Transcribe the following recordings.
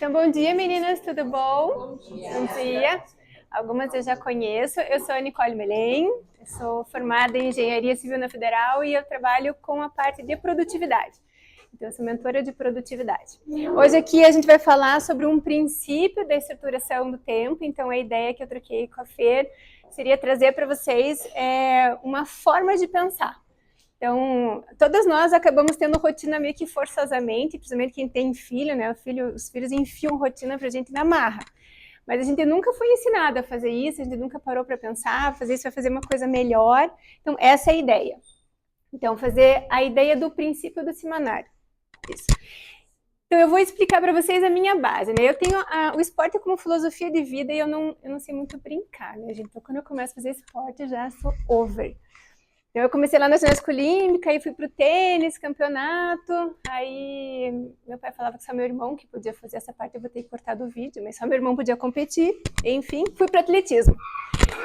Então, bom dia, meninas, tudo bom? Bom dia. Bom dia. Algumas eu já conheço. Eu sou a Nicole Melém, eu sou formada em Engenharia Civil na Federal e eu trabalho com a parte de produtividade. Então, eu sou mentora de produtividade. Hoje aqui a gente vai falar sobre um princípio da estruturação do tempo. Então, a ideia que eu troquei com a Fer seria trazer para vocês uma forma de pensar. Então, todas nós acabamos tendo rotina meio que forçosamente, principalmente quem tem filho, né? Os filhos enfiam rotina pra gente na marra. Mas a gente nunca foi ensinado a fazer isso, a gente nunca parou para pensar, fazer isso vai fazer uma coisa melhor. Então, essa é a ideia. Então, fazer a ideia do princípio do semanário. Isso. Então, eu vou explicar para vocês a minha base, né? Eu tenho o esporte como filosofia de vida e eu não sei muito brincar, né, gente? Então, quando eu começo a fazer esporte, eu já sou over. Então, eu comecei lá na ginástica olímpica, aí fui pro tênis, campeonato, aí meu pai falava que só meu irmão que podia fazer essa parte, eu vou ter que cortar do vídeo, mas só meu irmão podia competir, enfim, fui pro atletismo.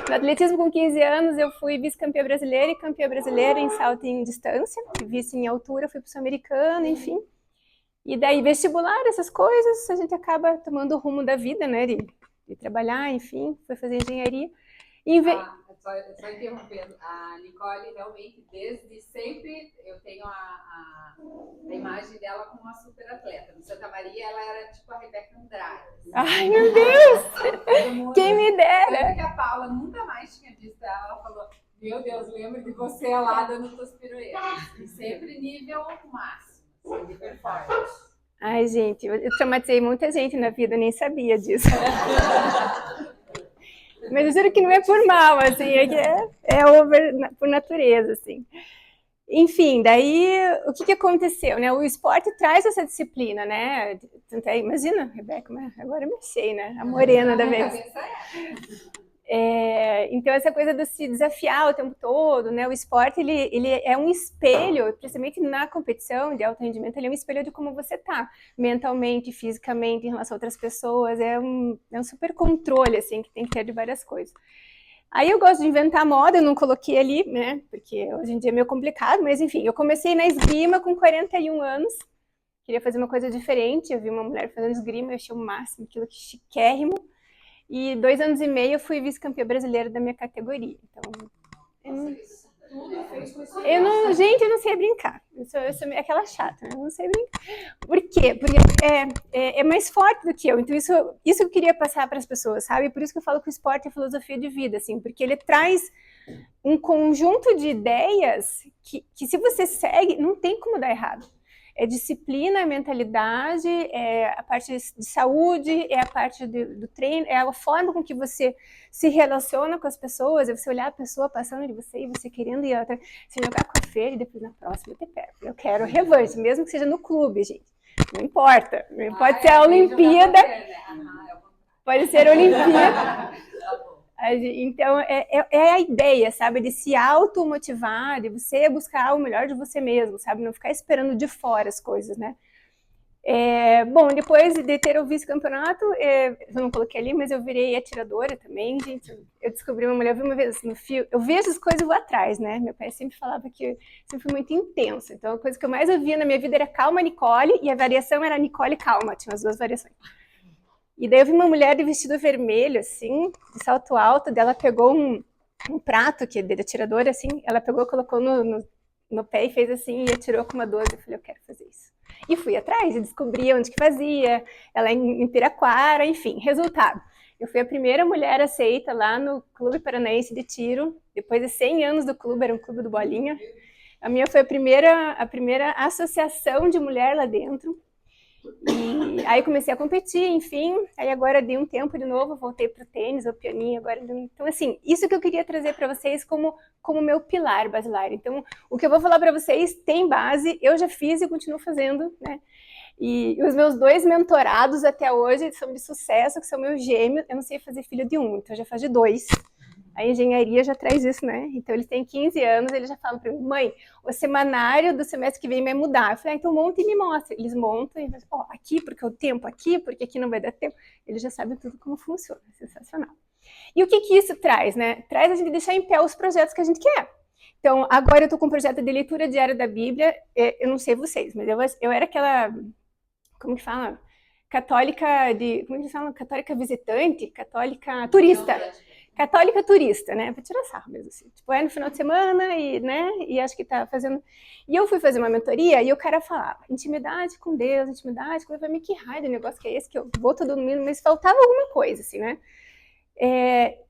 No atletismo, com 15 anos, eu fui vice-campeã brasileira e campeã brasileira em salto em distância, vice em altura, fui pro sul-americano, enfim. E daí, vestibular, essas coisas, a gente acaba tomando o rumo da vida, né, de trabalhar, enfim, fui fazer engenharia. Só interrompendo, a Nicole realmente, desde sempre, eu tenho a imagem dela como uma super atleta. No Santa Maria, ela era tipo a Rebeca Andrade. Ai, meu Deus! Quem me dera! Tanto que a Paula nunca mais tinha visto ela, ela falou, meu Deus, lembro de você lá dando tuas piruetas. E sempre nível máximo, assim, de performance. Ai, gente, eu traumatizei muita gente na vida, eu nem sabia disso. Mas eu juro que não é por mal, assim, é over por natureza, assim. Enfim, daí o que aconteceu, né? O esporte traz essa disciplina, né? Imagina, Rebeca, agora eu me sei, né? A morena da vez. Então, essa coisa de se desafiar o tempo todo, né? O esporte, ele é um espelho, principalmente na competição de alto rendimento, ele é um espelho de como você tá, mentalmente, fisicamente, em relação a outras pessoas. É um super controle, assim, que tem que ter de várias coisas. Aí eu gosto de inventar moda, eu não coloquei ali, né? Porque hoje em dia é meio complicado, mas enfim, eu comecei na esgrima com 41 anos, queria fazer uma coisa diferente, eu vi uma mulher fazendo esgrima, eu achei o máximo, aquilo que chiquérrimo. E 2 anos e meio eu fui vice-campeã brasileira da minha categoria. Então, gente, eu não sei brincar. Eu sou aquela chata, né? Eu não sei brincar. Por quê? Porque é mais forte do que eu. Então, isso eu queria passar para as pessoas, sabe? Por isso que eu falo que o esporte é filosofia de vida, assim, porque ele traz um conjunto de ideias que se você segue, não tem como dar errado. É disciplina, é mentalidade, é a parte de saúde, é a parte do treino, é a forma com que você se relaciona com as pessoas, é você olhar a pessoa passando de você e você querendo ir outra, se jogar com a feira e depois na próxima eu te pego. Eu quero revanche, mesmo que seja no clube, gente. Não importa. Pode ser a Olimpíada. Pode ser a Olimpíada. Então, é a ideia, sabe, de se automotivar, de você buscar o melhor de você mesmo, sabe, não ficar esperando de fora as coisas, né. Bom, depois de ter o vice-campeonato, eu não coloquei ali, mas eu virei atiradora também, gente. Eu descobri uma mulher, eu vi uma vez no fio, eu vejo as coisas e vou atrás, né. Meu pai sempre falava que eu sempre fui muito intensa, então a coisa que eu mais ouvia na minha vida era calma, Nicole, e a variação era Nicole calma, tinha as duas variações. E daí eu vi uma mulher de vestido vermelho, assim, de salto alto, dela pegou um prato que é de atiradora, assim, ela pegou, colocou no pé e fez assim, e atirou com uma 12. Eu falei, eu quero fazer isso. E fui atrás, e descobri onde que fazia, ela em Piraquara, enfim, resultado. Eu fui a primeira mulher aceita lá no Clube Paranaense de Tiro, depois de 100 anos do clube, era um clube do Bolinha. A minha foi a primeira associação de mulher lá dentro. E aí comecei a competir, enfim, aí agora dei um tempo de novo, voltei pro tênis, ao pianinho, agora... Então, assim, isso que eu queria trazer para vocês como meu pilar basilar. Então, o que eu vou falar para vocês tem base, eu já fiz e continuo fazendo, né? E os meus 2 mentorados até hoje são de sucesso, que são meus gêmeos. Eu não sei fazer filho de um, então eu já faço de 2. A engenharia já traz isso, né? Então, eles têm 15 anos, eles já falam para mim, mãe, o semanário do semestre que vem vai mudar. Eu falei, então monta e me mostra. Eles montam e falam, aqui porque o tempo, aqui porque aqui não vai dar tempo. Eles já sabem tudo como funciona, sensacional. E o que isso traz, né? Traz a gente deixar em pé os projetos que a gente quer. Então, agora eu estou com um projeto de leitura diária da Bíblia. Eu não sei vocês, mas eu era aquela, como que fala? católica de, como eles falam? Católica visitante, católica turista. Católica turista, né? Pra tirar sarro mesmo, assim. Tipo, no final de semana e, né? E acho que tá fazendo... E eu fui fazer uma mentoria e o cara falava, intimidade com Deus, intimidade com Deus. Eu falei, que raio de negócio que é esse que eu vou todo domingo, mas faltava alguma coisa, assim, né?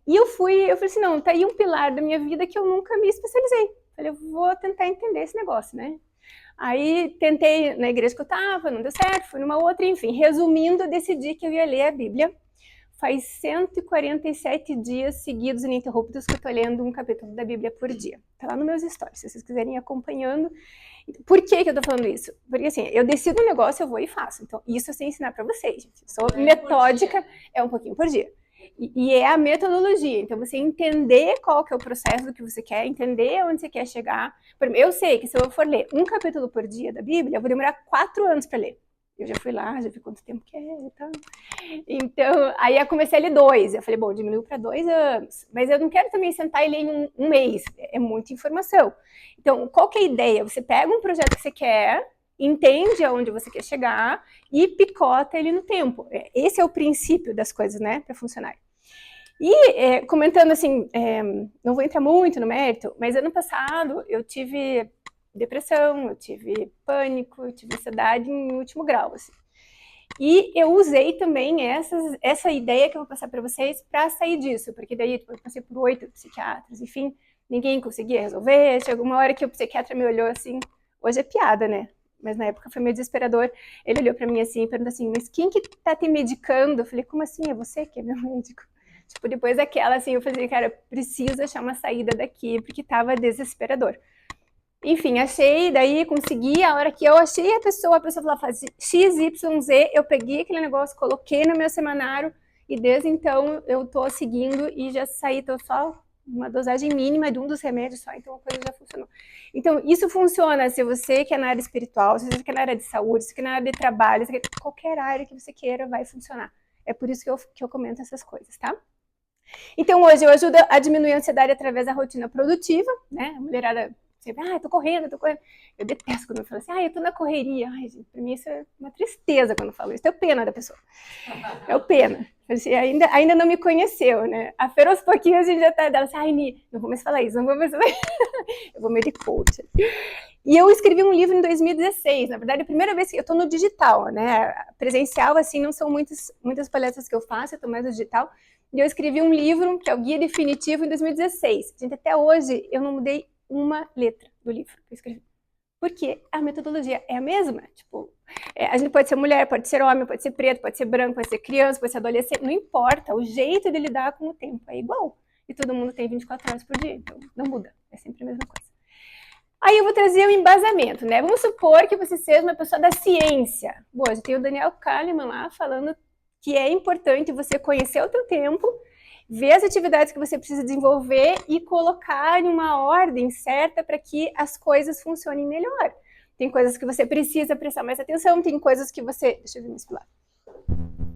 E eu falei assim, não, tá aí um pilar da minha vida que eu nunca me especializei. Falei, eu vou tentar entender esse negócio, né? Aí tentei na igreja que eu tava, não deu certo, fui numa outra, enfim. Resumindo, eu decidi que eu ia ler a Bíblia. Faz 147 dias seguidos ininterruptos que eu tô lendo um capítulo da Bíblia por dia. Tá lá nos meus stories, se vocês quiserem ir acompanhando. Por que eu tô falando isso? Porque assim, eu decido um negócio, eu vou e faço. Então, isso eu sei ensinar pra vocês, gente. Eu sou metódica, é um pouquinho por dia. E é a metodologia. Então, você entender qual que é o processo do que você quer, entender onde você quer chegar. Eu sei que se eu for ler um capítulo por dia da Bíblia, eu vou demorar 4 anos para ler. Eu já fui lá, já vi quanto tempo que é e tal. Então, aí eu comecei a ler 2. Eu falei, bom, diminuiu para 2 anos. Mas eu não quero também sentar e ler em um mês. É muita informação. Então, qual que é a ideia? Você pega um projeto que você quer, entende aonde você quer chegar e picota ele no tempo. Esse é o princípio das coisas, né, para funcionar. E comentando assim, não vou entrar muito no mérito, mas ano passado eu tive depressão, eu tive pânico, eu tive ansiedade em último grau, assim. E eu usei também essa ideia que eu vou passar para vocês para sair disso, porque daí eu passei por 8 psiquiatras, enfim, ninguém conseguia resolver. Chegou uma hora que o psiquiatra me olhou assim, hoje é piada, né? Mas na época foi meio desesperador. Ele olhou para mim assim e perguntou assim, mas quem que tá te medicando? Eu falei, como assim? É você que é meu médico? Tipo, depois daquela, assim, eu falei, cara, preciso achar uma saída daqui, porque tava desesperador. Enfim, achei, daí consegui, a hora que eu achei a pessoa falou, faz XYZ, eu peguei aquele negócio, coloquei no meu semanário, e desde então eu tô seguindo e já saí, tô só uma dosagem mínima de um dos remédios só, então a coisa já funcionou. Então, isso funciona se você quer na área espiritual, se você quer na área de saúde, se você quer na área de trabalho, qualquer área que você queira vai funcionar. É por isso que eu comento essas coisas, tá? Então, hoje eu ajudo a diminuir a ansiedade através da rotina produtiva, né? A mulherada sempre, tô correndo. Eu detesto quando eu falo assim, eu tô na correria. Ai, gente, pra mim isso é uma tristeza quando eu falo isso. Tenho pena da pessoa. É o pena. Assim, ainda não me conheceu, né? A feroz pouquinho a gente já tá dela assim, Ni, não vou mais falar isso, não vou mais falar isso. Eu vou meio de coach. E eu escrevi um livro em 2016. Na verdade, a primeira vez que eu tô no digital, né? Presencial, assim, não são muitas palestras que eu faço, eu tô mais no digital. E eu escrevi um livro, que é o Guia Definitivo, em 2016. Gente, até hoje eu não mudei uma letra do livro que eu escrevi. Porque a metodologia é a mesma. Tipo, a gente pode ser mulher, pode ser homem, pode ser preto, pode ser branco, pode ser criança, pode ser adolescente. Não importa, o jeito de lidar com o tempo é igual. E todo mundo tem 24 horas por dia, então não muda. É sempre a mesma coisa. Aí eu vou trazer o embasamento, né? Vamos supor que você seja uma pessoa da ciência. Bom, a gente tem o Daniel Kahneman lá falando que é importante você conhecer o teu tempo, ver as atividades que você precisa desenvolver e colocar em uma ordem certa para que as coisas funcionem melhor. Tem coisas que você precisa prestar mais atenção, tem coisas que você... Deixa eu ver mais pro lado.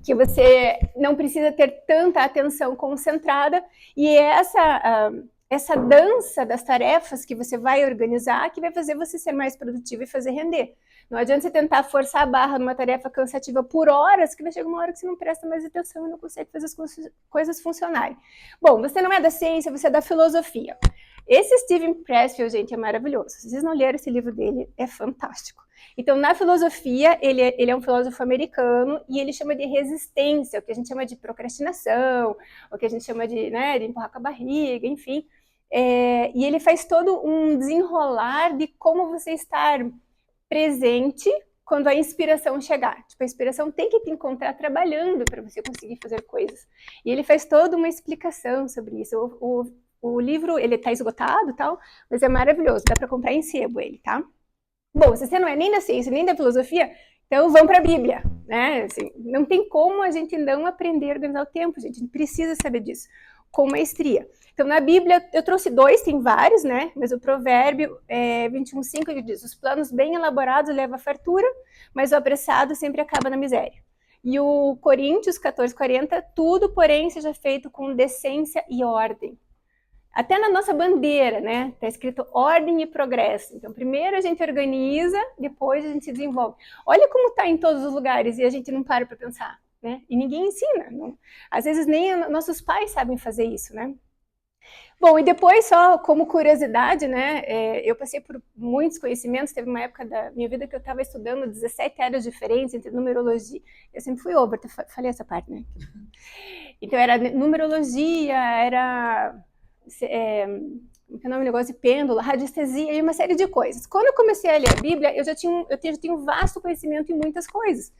Que você não precisa ter tanta atenção concentrada, e é essa dança das tarefas que você vai organizar que vai fazer você ser mais produtivo e fazer render. Não adianta você tentar forçar a barra numa tarefa cansativa por horas, que vai chegar uma hora que você não presta mais atenção e não consegue fazer as coisas funcionarem. Bom, você não é da ciência, você é da filosofia. Esse Steven Pressfield, gente, é maravilhoso. Se vocês não leram esse livro dele, é fantástico. Então, na filosofia, ele é um filósofo americano e ele chama de resistência, o que a gente chama de procrastinação, o que a gente chama de empurrar com a barriga, enfim. E ele faz todo um desenrolar de como você estar presente quando a inspiração chegar. Tipo, a inspiração tem que te encontrar trabalhando para você conseguir fazer coisas. E ele faz toda uma explicação sobre isso. O livro, ele está esgotado, tal, mas é maravilhoso, dá para comprar em sebo ele, tá? Bom, se você não é nem da ciência, nem da filosofia, então vamos para a Bíblia, né? Assim, não tem como a gente não aprender a organizar o tempo, gente. A gente precisa saber disso, com maestria. Então, na Bíblia, eu trouxe 2, tem vários, né? Mas o Provérbio 21:5, ele diz, os planos bem elaborados levam à fartura, mas o apressado sempre acaba na miséria. E o Coríntios 14:40, tudo, porém, seja feito com decência e ordem. Até na nossa bandeira, né? Está escrito ordem e progresso. Então, primeiro a gente organiza, depois a gente se desenvolve. Olha como está em todos os lugares e a gente não para pensar, né? E ninguém ensina. Não. Às vezes nem nossos pais sabem fazer isso, né? Bom, e depois, só como curiosidade, né, eu passei por muitos conhecimentos, teve uma época da minha vida que eu estava estudando 17 áreas diferentes entre numerologia, eu sempre fui over, falei essa parte, né? Então era numerologia, era, como que é o nome, negócio de pêndulo, radiestesia e uma série de coisas. Quando eu comecei a ler a Bíblia, eu já tinha um vasto conhecimento em muitas coisas.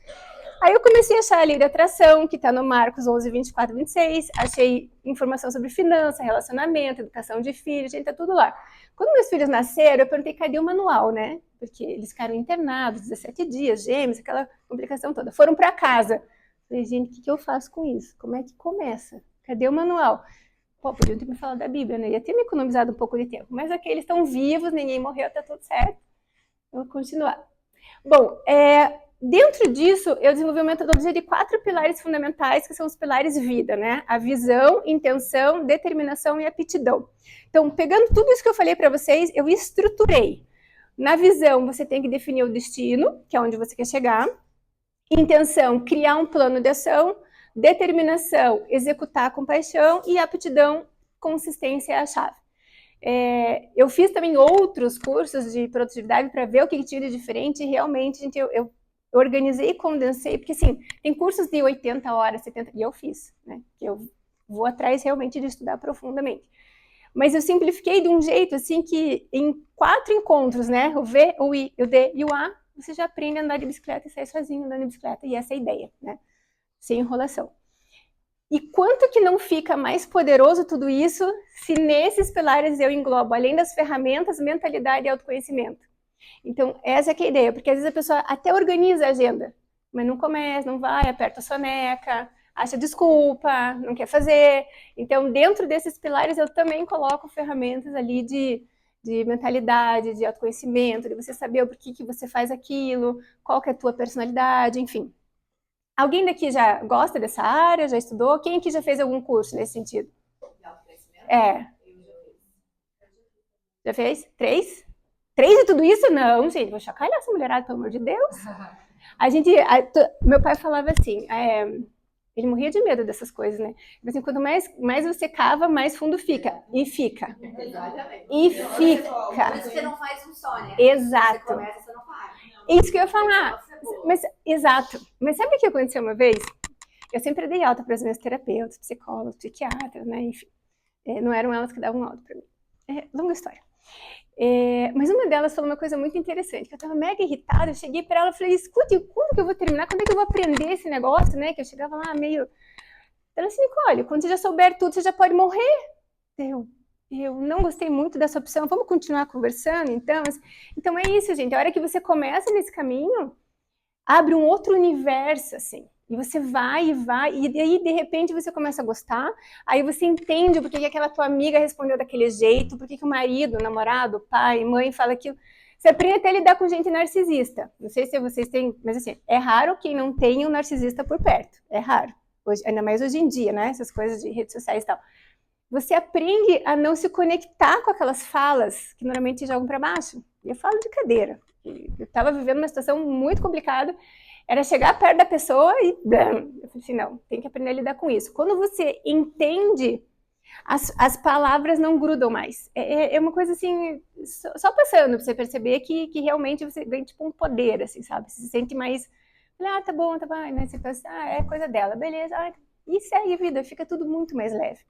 Aí eu comecei a achar a lei da atração, que está no Marcos 11, 24, 26. Achei informação sobre finanças, relacionamento, educação de filhos, gente, tá tudo lá. Quando meus filhos nasceram, eu perguntei, cadê o manual, né? Porque eles ficaram internados, 17 dias, gêmeos, aquela complicação toda. Foram para casa. Falei, gente, o que eu faço com isso? Como é que começa? Cadê o manual? Pô, podiam ter me falado da Bíblia, né? Ia ter me economizado um pouco de tempo. Mas aqui eles estão vivos, ninguém morreu, tá tudo certo. Eu vou continuar. Bom, dentro disso, eu desenvolvi uma metodologia de 4 pilares fundamentais, que são os pilares vida, né? A visão, intenção, determinação e aptidão. Então, pegando tudo isso que eu falei para vocês, eu estruturei. Na visão, você tem que definir o destino, que é onde você quer chegar. Intenção, criar um plano de ação. Determinação, executar com paixão. E aptidão, consistência é a chave. Eu fiz também outros cursos de produtividade para ver o que tinha de diferente e realmente, gente, eu organizei e condensei, porque assim, tem cursos de 80 horas, 70, e eu fiz, né? Eu vou atrás realmente de estudar profundamente. Mas eu simplifiquei de um jeito assim que em 4 encontros, né? O V, o I, o D e o A, você já aprende a andar de bicicleta e sair sozinho andando de bicicleta. E essa é a ideia, né? Sem enrolação. E quanto que não fica mais poderoso tudo isso se nesses pilares eu englobo, além das ferramentas, mentalidade e autoconhecimento. Então, essa é que é a ideia, porque às vezes a pessoa até organiza a agenda, mas não começa, não vai, aperta a soneca, acha desculpa, não quer fazer. Então, dentro desses pilares, eu também coloco ferramentas ali de mentalidade, de autoconhecimento, de você saber o porquê que você faz aquilo, qual que é a tua personalidade, enfim. Alguém daqui já gosta dessa área, já estudou? Quem aqui já fez algum curso nesse sentido? Já fez? 3? 3 de tudo isso? Não, gente, vou chacalhar essa mulherada, pelo amor de Deus. Meu pai falava assim, ele morria de medo dessas coisas, né? Assim, quanto mais você cava, mais fundo fica. E fica. Exatamente. E fica. Mas você não faz um só, né? Exato. Você começa, você não para. Isso que eu ia falar. Mas, exato. Mas sabe o que aconteceu uma vez? Eu sempre dei alta para as minhas terapeutas, psicólogos, psiquiatras, né? Enfim. Não eram elas que davam alta para mim. Longa história. Mas uma delas falou uma coisa muito interessante, que eu estava mega irritada, eu cheguei para ela e falei, escute, como que eu vou terminar? Quando é que eu vou aprender esse negócio, né? Que eu chegava lá meio... Ela disse, Nicole, quando você já souber tudo, você já pode morrer. Eu não gostei muito dessa opção, vamos continuar conversando, então? Então é isso, gente, a hora que você começa nesse caminho, abre um outro universo, assim. E você vai, e daí, de repente, você começa a gostar, aí você entende por que aquela tua amiga respondeu daquele jeito, por que o marido, o namorado, o pai, mãe fala aquilo. Você aprende até a lidar com gente narcisista. Não sei se vocês têm, mas assim, é raro quem não tenha um narcisista por perto. É raro. Hoje, ainda mais hoje em dia, né? Essas coisas de redes sociais e tal. Você aprende a não se conectar com aquelas falas que normalmente jogam para baixo. E eu falo de cadeira. Eu estava vivendo uma situação muito complicada. Era chegar perto da pessoa e... Eu falei assim, não, tem que aprender a lidar com isso. Quando você entende, as palavras não grudam mais. É uma coisa assim, só passando para você perceber que realmente você ganha tipo um poder, assim, sabe? Você se sente mais... tá bom, tá bom. Né? Você pensa, é coisa dela, beleza. E segue a vida, fica tudo muito mais leve.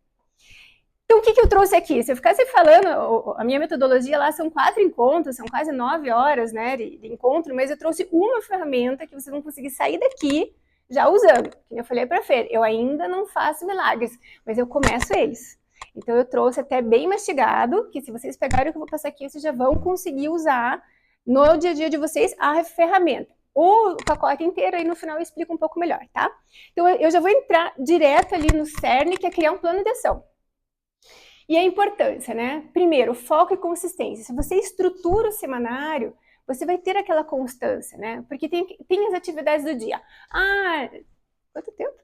Então, o que eu trouxe aqui? Se eu ficasse falando, a minha metodologia lá são 4 encontros, são quase 9 horas, né, de encontro, mas eu trouxe uma ferramenta que vocês vão conseguir sair daqui já usando. Como eu falei para a Fer, eu ainda não faço milagres, mas eu começo eles. Então, eu trouxe até bem mastigado, que se vocês pegarem o que eu vou passar aqui, vocês já vão conseguir usar no dia a dia de vocês a ferramenta. O pacote inteiro, aí no final eu explico um pouco melhor, tá? Então, eu já vou entrar direto ali no cerne, que é criar um plano de ação. E a importância, né? Primeiro, foco e consistência. Se você estrutura o semanário, você vai ter aquela constância, né? Porque tem as atividades do dia. Quanto tempo?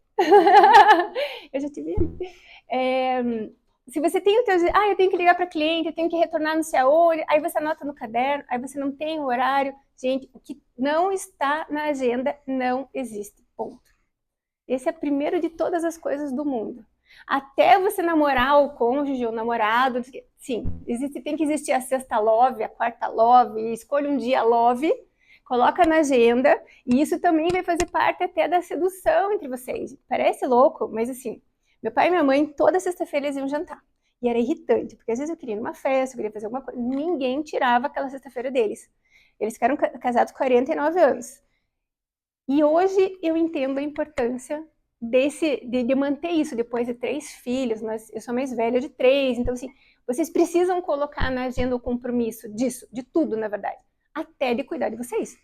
Eu já te vi. Se você tem o teu... eu tenho que ligar para cliente, eu tenho que retornar não sei aonde, aí você anota no caderno, aí você não tem o horário. Gente, o que não está na agenda não existe. Ponto. Esse é o primeiro de todas as coisas do mundo. Até você namorar o cônjuge ou namorado, sim, tem que existir a sexta love, a quarta love, escolha um dia love, coloca na agenda, e isso também vai fazer parte até da sedução entre vocês. Parece louco, mas assim, meu pai e minha mãe, toda sexta-feira eles iam jantar. E era irritante, porque às vezes eu queria ir numa festa, eu queria fazer alguma coisa, ninguém tirava aquela sexta-feira deles. Eles ficaram casados 49 anos. E hoje eu entendo a importância de manter isso depois de 3 filhos, mas eu sou mais velha de 3, então assim, vocês precisam colocar na agenda o compromisso disso, de tudo, na verdade, até de cuidar de vocês.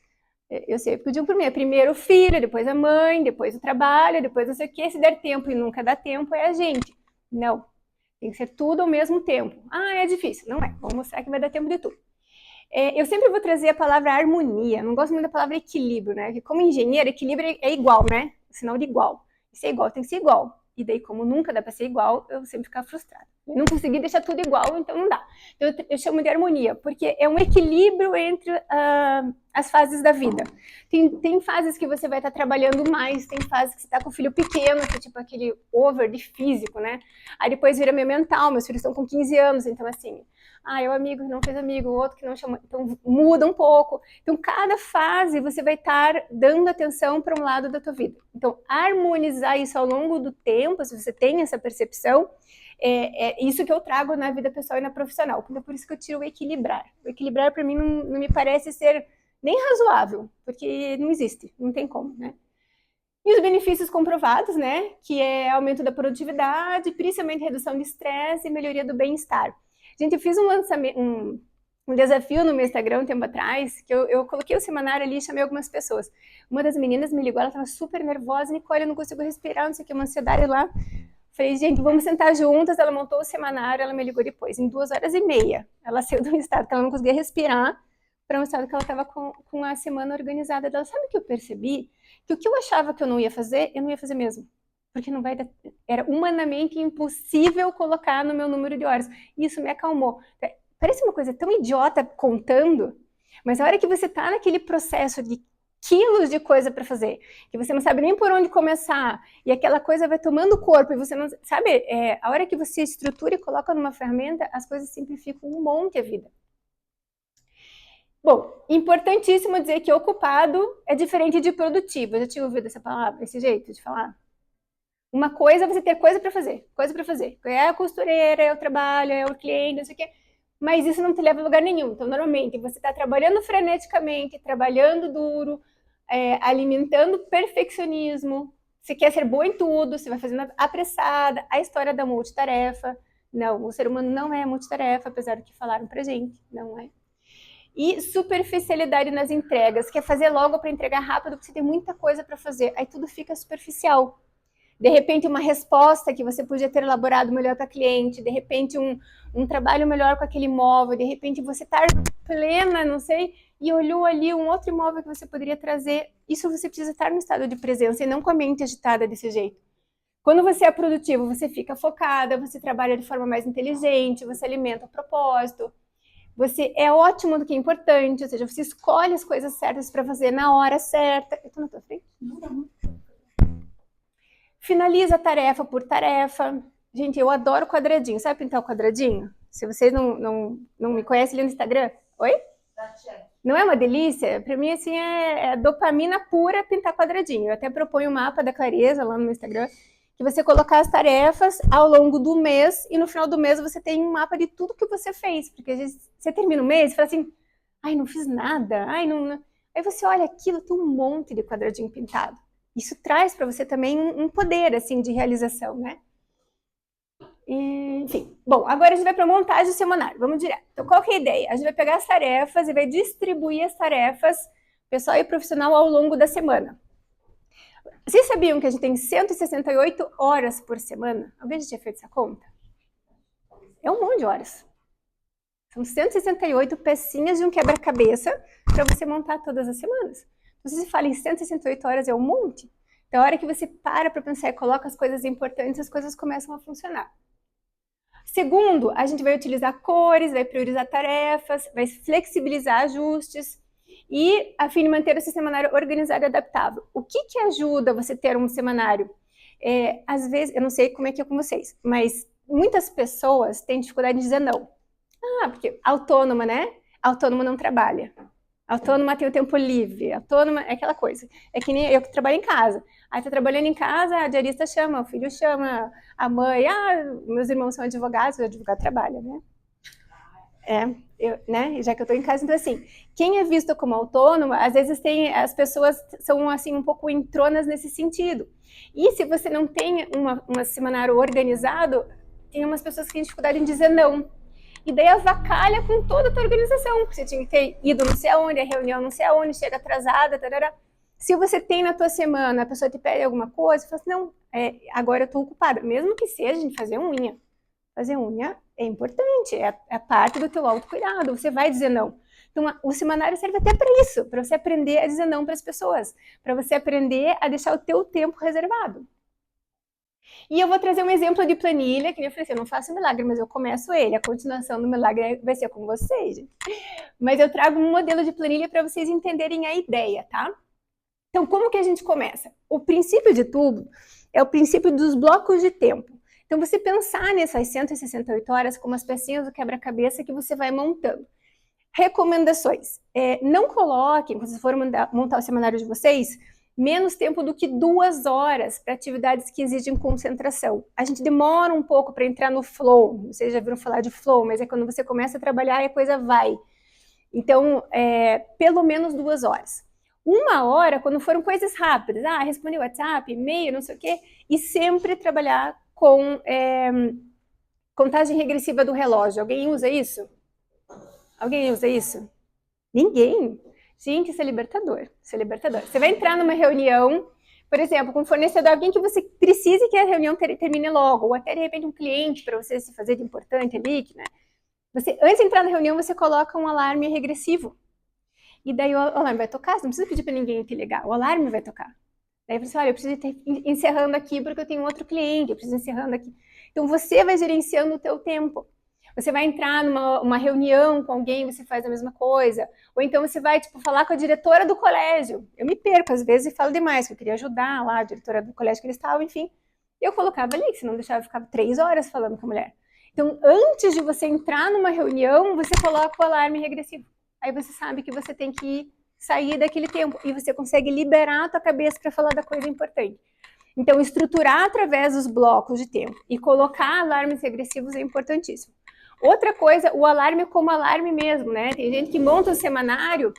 Eu sempre digo por mim, primeiro o filho, depois a mãe, depois o trabalho, depois não sei o que, se der tempo e nunca dá tempo, é a gente. Não, tem que ser tudo ao mesmo tempo. É difícil, não é, vou mostrar que vai dar tempo de tudo. Eu sempre vou trazer a palavra harmonia, não gosto muito da palavra equilíbrio, né? Porque como engenheiro, equilíbrio é igual, né? Sinal de igual. Se é igual, tem que ser igual. E daí, como nunca dá para ser igual, eu sempre ficar frustrada. Eu não consegui deixar tudo igual, então não dá. Então, eu chamo de harmonia, porque é um equilíbrio entre as fases da vida. Tem fases que você vai estar trabalhando mais, tem fases que você está com o filho pequeno, que é tipo aquele over de físico, né? Aí depois vira meio mental, meus filhos estão com 15 anos, então assim, é o amigo que não fez amigo, o outro que não chamou, então muda um pouco. Então, cada fase você vai estar dando atenção para um lado da tua vida. Então, harmonizar isso ao longo do tempo, se você tem essa percepção, é isso que eu trago na vida pessoal e na profissional. É por isso que eu tiro o equilibrar. O equilibrar, para mim, não me parece ser nem razoável, porque não existe, não tem como, né? E os benefícios comprovados, né? Que é aumento da produtividade, principalmente redução de estresse e melhoria do bem-estar. Gente, eu fiz um lançamento, um desafio no meu Instagram um tempo atrás, que eu coloquei o semanário ali e chamei algumas pessoas. Uma das meninas me ligou, ela estava super nervosa, Nicole, eu não consigo respirar, não sei o que, uma ansiedade lá. Falei, gente, vamos sentar juntas, ela montou o semanário, ela me ligou depois, em 2 horas e meia. Ela saiu de um estado que ela não conseguia respirar, para um estado que ela estava com a semana organizada dela. Sabe o que eu percebi? Que o que eu achava que eu não ia fazer, eu não ia fazer mesmo. Porque não vai dar, era humanamente impossível colocar no meu número de horas. E isso me acalmou. Parece uma coisa tão idiota contando, mas a hora que você está naquele processo de quilos de coisa para fazer, que você não sabe nem por onde começar, e aquela coisa vai tomando corpo, e você não sabe, a hora que você estrutura e coloca numa ferramenta, as coisas simplificam um monte a vida. Bom, importantíssimo dizer que ocupado é diferente de produtivo. Eu já tinha ouvido essa palavra, esse jeito de falar? Uma coisa é você ter coisa para fazer, coisa para fazer. É a costureira, é o trabalho, é o cliente, não sei o quê. Mas isso não te leva a lugar nenhum. Então, normalmente, você está trabalhando freneticamente, trabalhando duro, alimentando perfeccionismo. Você quer ser boa em tudo, você vai fazendo apressada. A história da multitarefa. Não, o ser humano não é multitarefa, apesar do que falaram pra gente. Não é. E superficialidade nas entregas, que é fazer logo para entregar rápido, porque você tem muita coisa para fazer. Aí tudo fica superficial. De repente, uma resposta que você podia ter elaborado melhor para cliente, de repente, um trabalho melhor com aquele imóvel, de repente, você estar plena, não sei, e olhou ali um outro imóvel que você poderia trazer. Isso você precisa estar no estado de presença e não com a mente agitada desse jeito. Quando você é produtivo, você fica focada, você trabalha de forma mais inteligente, você alimenta o propósito, você é ótimo do que é importante, ou seja, você escolhe as coisas certas para fazer na hora certa. Eu tô na tua frente? Não. Finaliza tarefa por tarefa. Gente, eu adoro quadradinho. Sabe pintar o quadradinho? Se vocês não me conhecem ali no Instagram. Oi? Não é uma delícia? Para mim, assim, é dopamina pura pintar quadradinho. Eu até proponho o mapa da clareza lá no meu Instagram, que você colocar as tarefas ao longo do mês e no final do mês você tem um mapa de tudo que você fez. Porque às vezes você termina o mês e fala assim, ai, não fiz nada, ai, não... Aí você olha aquilo, tem um monte de quadradinho pintado. Isso traz para você também um poder, assim, de realização, né? Enfim, bom, agora a gente vai para a montagem do semanário, vamos direto. Então, qual que é a ideia? A gente vai pegar as tarefas e vai distribuir as tarefas pessoal e profissional ao longo da semana. Vocês sabiam que a gente tem 168 horas por semana? Alguém já tinha feito essa conta? É um monte de horas. São 168 pecinhas de um quebra-cabeça para você montar todas as semanas. Então, se você fala em 168 horas, é um monte. Então, a hora que você para pensar e coloca as coisas importantes, as coisas começam a funcionar. Segundo, a gente vai utilizar cores, vai priorizar tarefas, vai flexibilizar ajustes e, a fim de manter o seu semanário organizado e adaptável. O que ajuda você ter um semanário? Às vezes, eu não sei como é que é com vocês, mas muitas pessoas têm dificuldade de dizer não. Porque autônoma, né? Autônoma não trabalha. Autônoma tem o tempo livre. Autônoma é aquela coisa. É que nem eu que trabalho em casa. Aí tá trabalhando em casa, a diarista chama, o filho chama, a mãe, meus irmãos são advogados, o advogado trabalha, né? Né? Já que eu tô em casa, então assim, quem é visto como autônoma, às vezes as pessoas são assim um pouco entronas nesse sentido. E se você não tem um semanário organizado, tem umas pessoas que têm dificuldade em dizer não. E daí avacalha com toda a tua organização. Você tinha que ter ido não sei aonde, a reunião não sei aonde, chega atrasada, tarará. Se você tem na tua semana, a pessoa te pede alguma coisa, você fala assim, não, agora eu estou ocupada. Mesmo que seja de fazer unha. Fazer unha é importante, é parte do teu autocuidado. Você vai dizer não. Então, o semanário serve até para isso, para você aprender a dizer não para as pessoas, para você aprender a deixar o teu tempo reservado. E eu vou trazer um exemplo de planilha, que eu falei assim, eu não faço milagre, mas eu começo ele. A continuação do milagre vai ser com vocês, gente. Mas eu trago um modelo de planilha para vocês entenderem a ideia, tá? Então, como que a gente começa? O princípio de tudo é o princípio dos blocos de tempo. Então, você pensar nessas 168 horas como as pecinhas do quebra-cabeça que você vai montando. Recomendações. Não coloquem, quando vocês forem montar o semanário de vocês, menos tempo do que 2 horas para atividades que exigem concentração. A gente demora um pouco para entrar no flow. Vocês já viram falar de flow, mas é quando você começa a trabalhar e a coisa vai. Então, pelo menos 2 horas. 1 hora, quando foram coisas rápidas. Respondi o WhatsApp, e-mail, não sei o quê. E sempre trabalhar com contagem regressiva do relógio. Alguém usa isso? Alguém usa isso? Ninguém. Gente, isso é libertador. Isso é libertador. Você vai entrar numa reunião, por exemplo, com um fornecedor, alguém que você precise que a reunião termine logo, ou até de repente um cliente para você se fazer de importante ali, né? Você, antes de entrar na reunião, você coloca um alarme regressivo. E daí o alarme vai tocar, você não precisa pedir para ninguém te ligar, o alarme vai tocar. Daí você olha, eu preciso ir encerrando aqui porque eu tenho outro cliente, eu preciso ir encerrando aqui. Então você vai gerenciando o teu tempo. Você vai entrar numa reunião com alguém, você faz a mesma coisa. Ou então você vai, falar com a diretora do colégio. Eu me perco às vezes e falo demais, que eu queria ajudar lá a diretora do colégio que eles estavam, enfim. Eu colocava ali, senão deixava eu ficar 3 horas falando com a mulher. Então, antes de você entrar numa reunião, você coloca o alarme regressivo. Aí você sabe que você tem que sair daquele tempo e você consegue liberar a tua cabeça para falar da coisa importante. Então, estruturar através dos blocos de tempo e colocar alarmes regressivos é importantíssimo. Outra coisa, o alarme como alarme mesmo, né? Tem gente que monta um semanário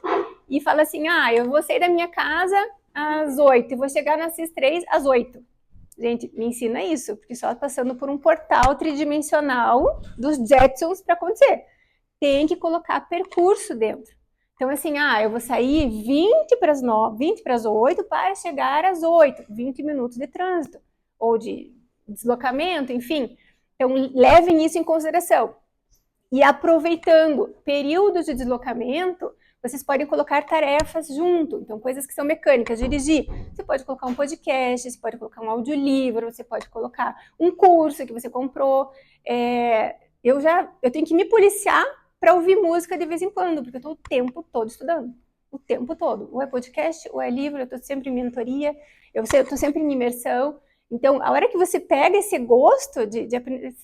e fala assim, eu vou sair da minha casa às 8 e vou chegar na CIS3 às 8. Gente, me ensina isso, porque só passando por um portal tridimensional dos Jetsons para acontecer. Tem que colocar percurso dentro. Então, assim, eu vou sair 20 para as 9, 20 para as 8 para chegar às 8, 20 minutos de trânsito, ou de deslocamento, enfim. Então, levem isso em consideração. E aproveitando períodos de deslocamento, vocês podem colocar tarefas junto. Então, coisas que são mecânicas, dirigir. Você pode colocar um podcast, você pode colocar um audiolivro, você pode colocar um curso que você comprou. Eu tenho que me policiar para ouvir música de vez em quando, porque eu estou o tempo todo estudando. O tempo todo. Ou é podcast, ou é livro, eu estou sempre em mentoria, eu estou sempre em imersão. Então, a hora que você pega esse gosto de aprender,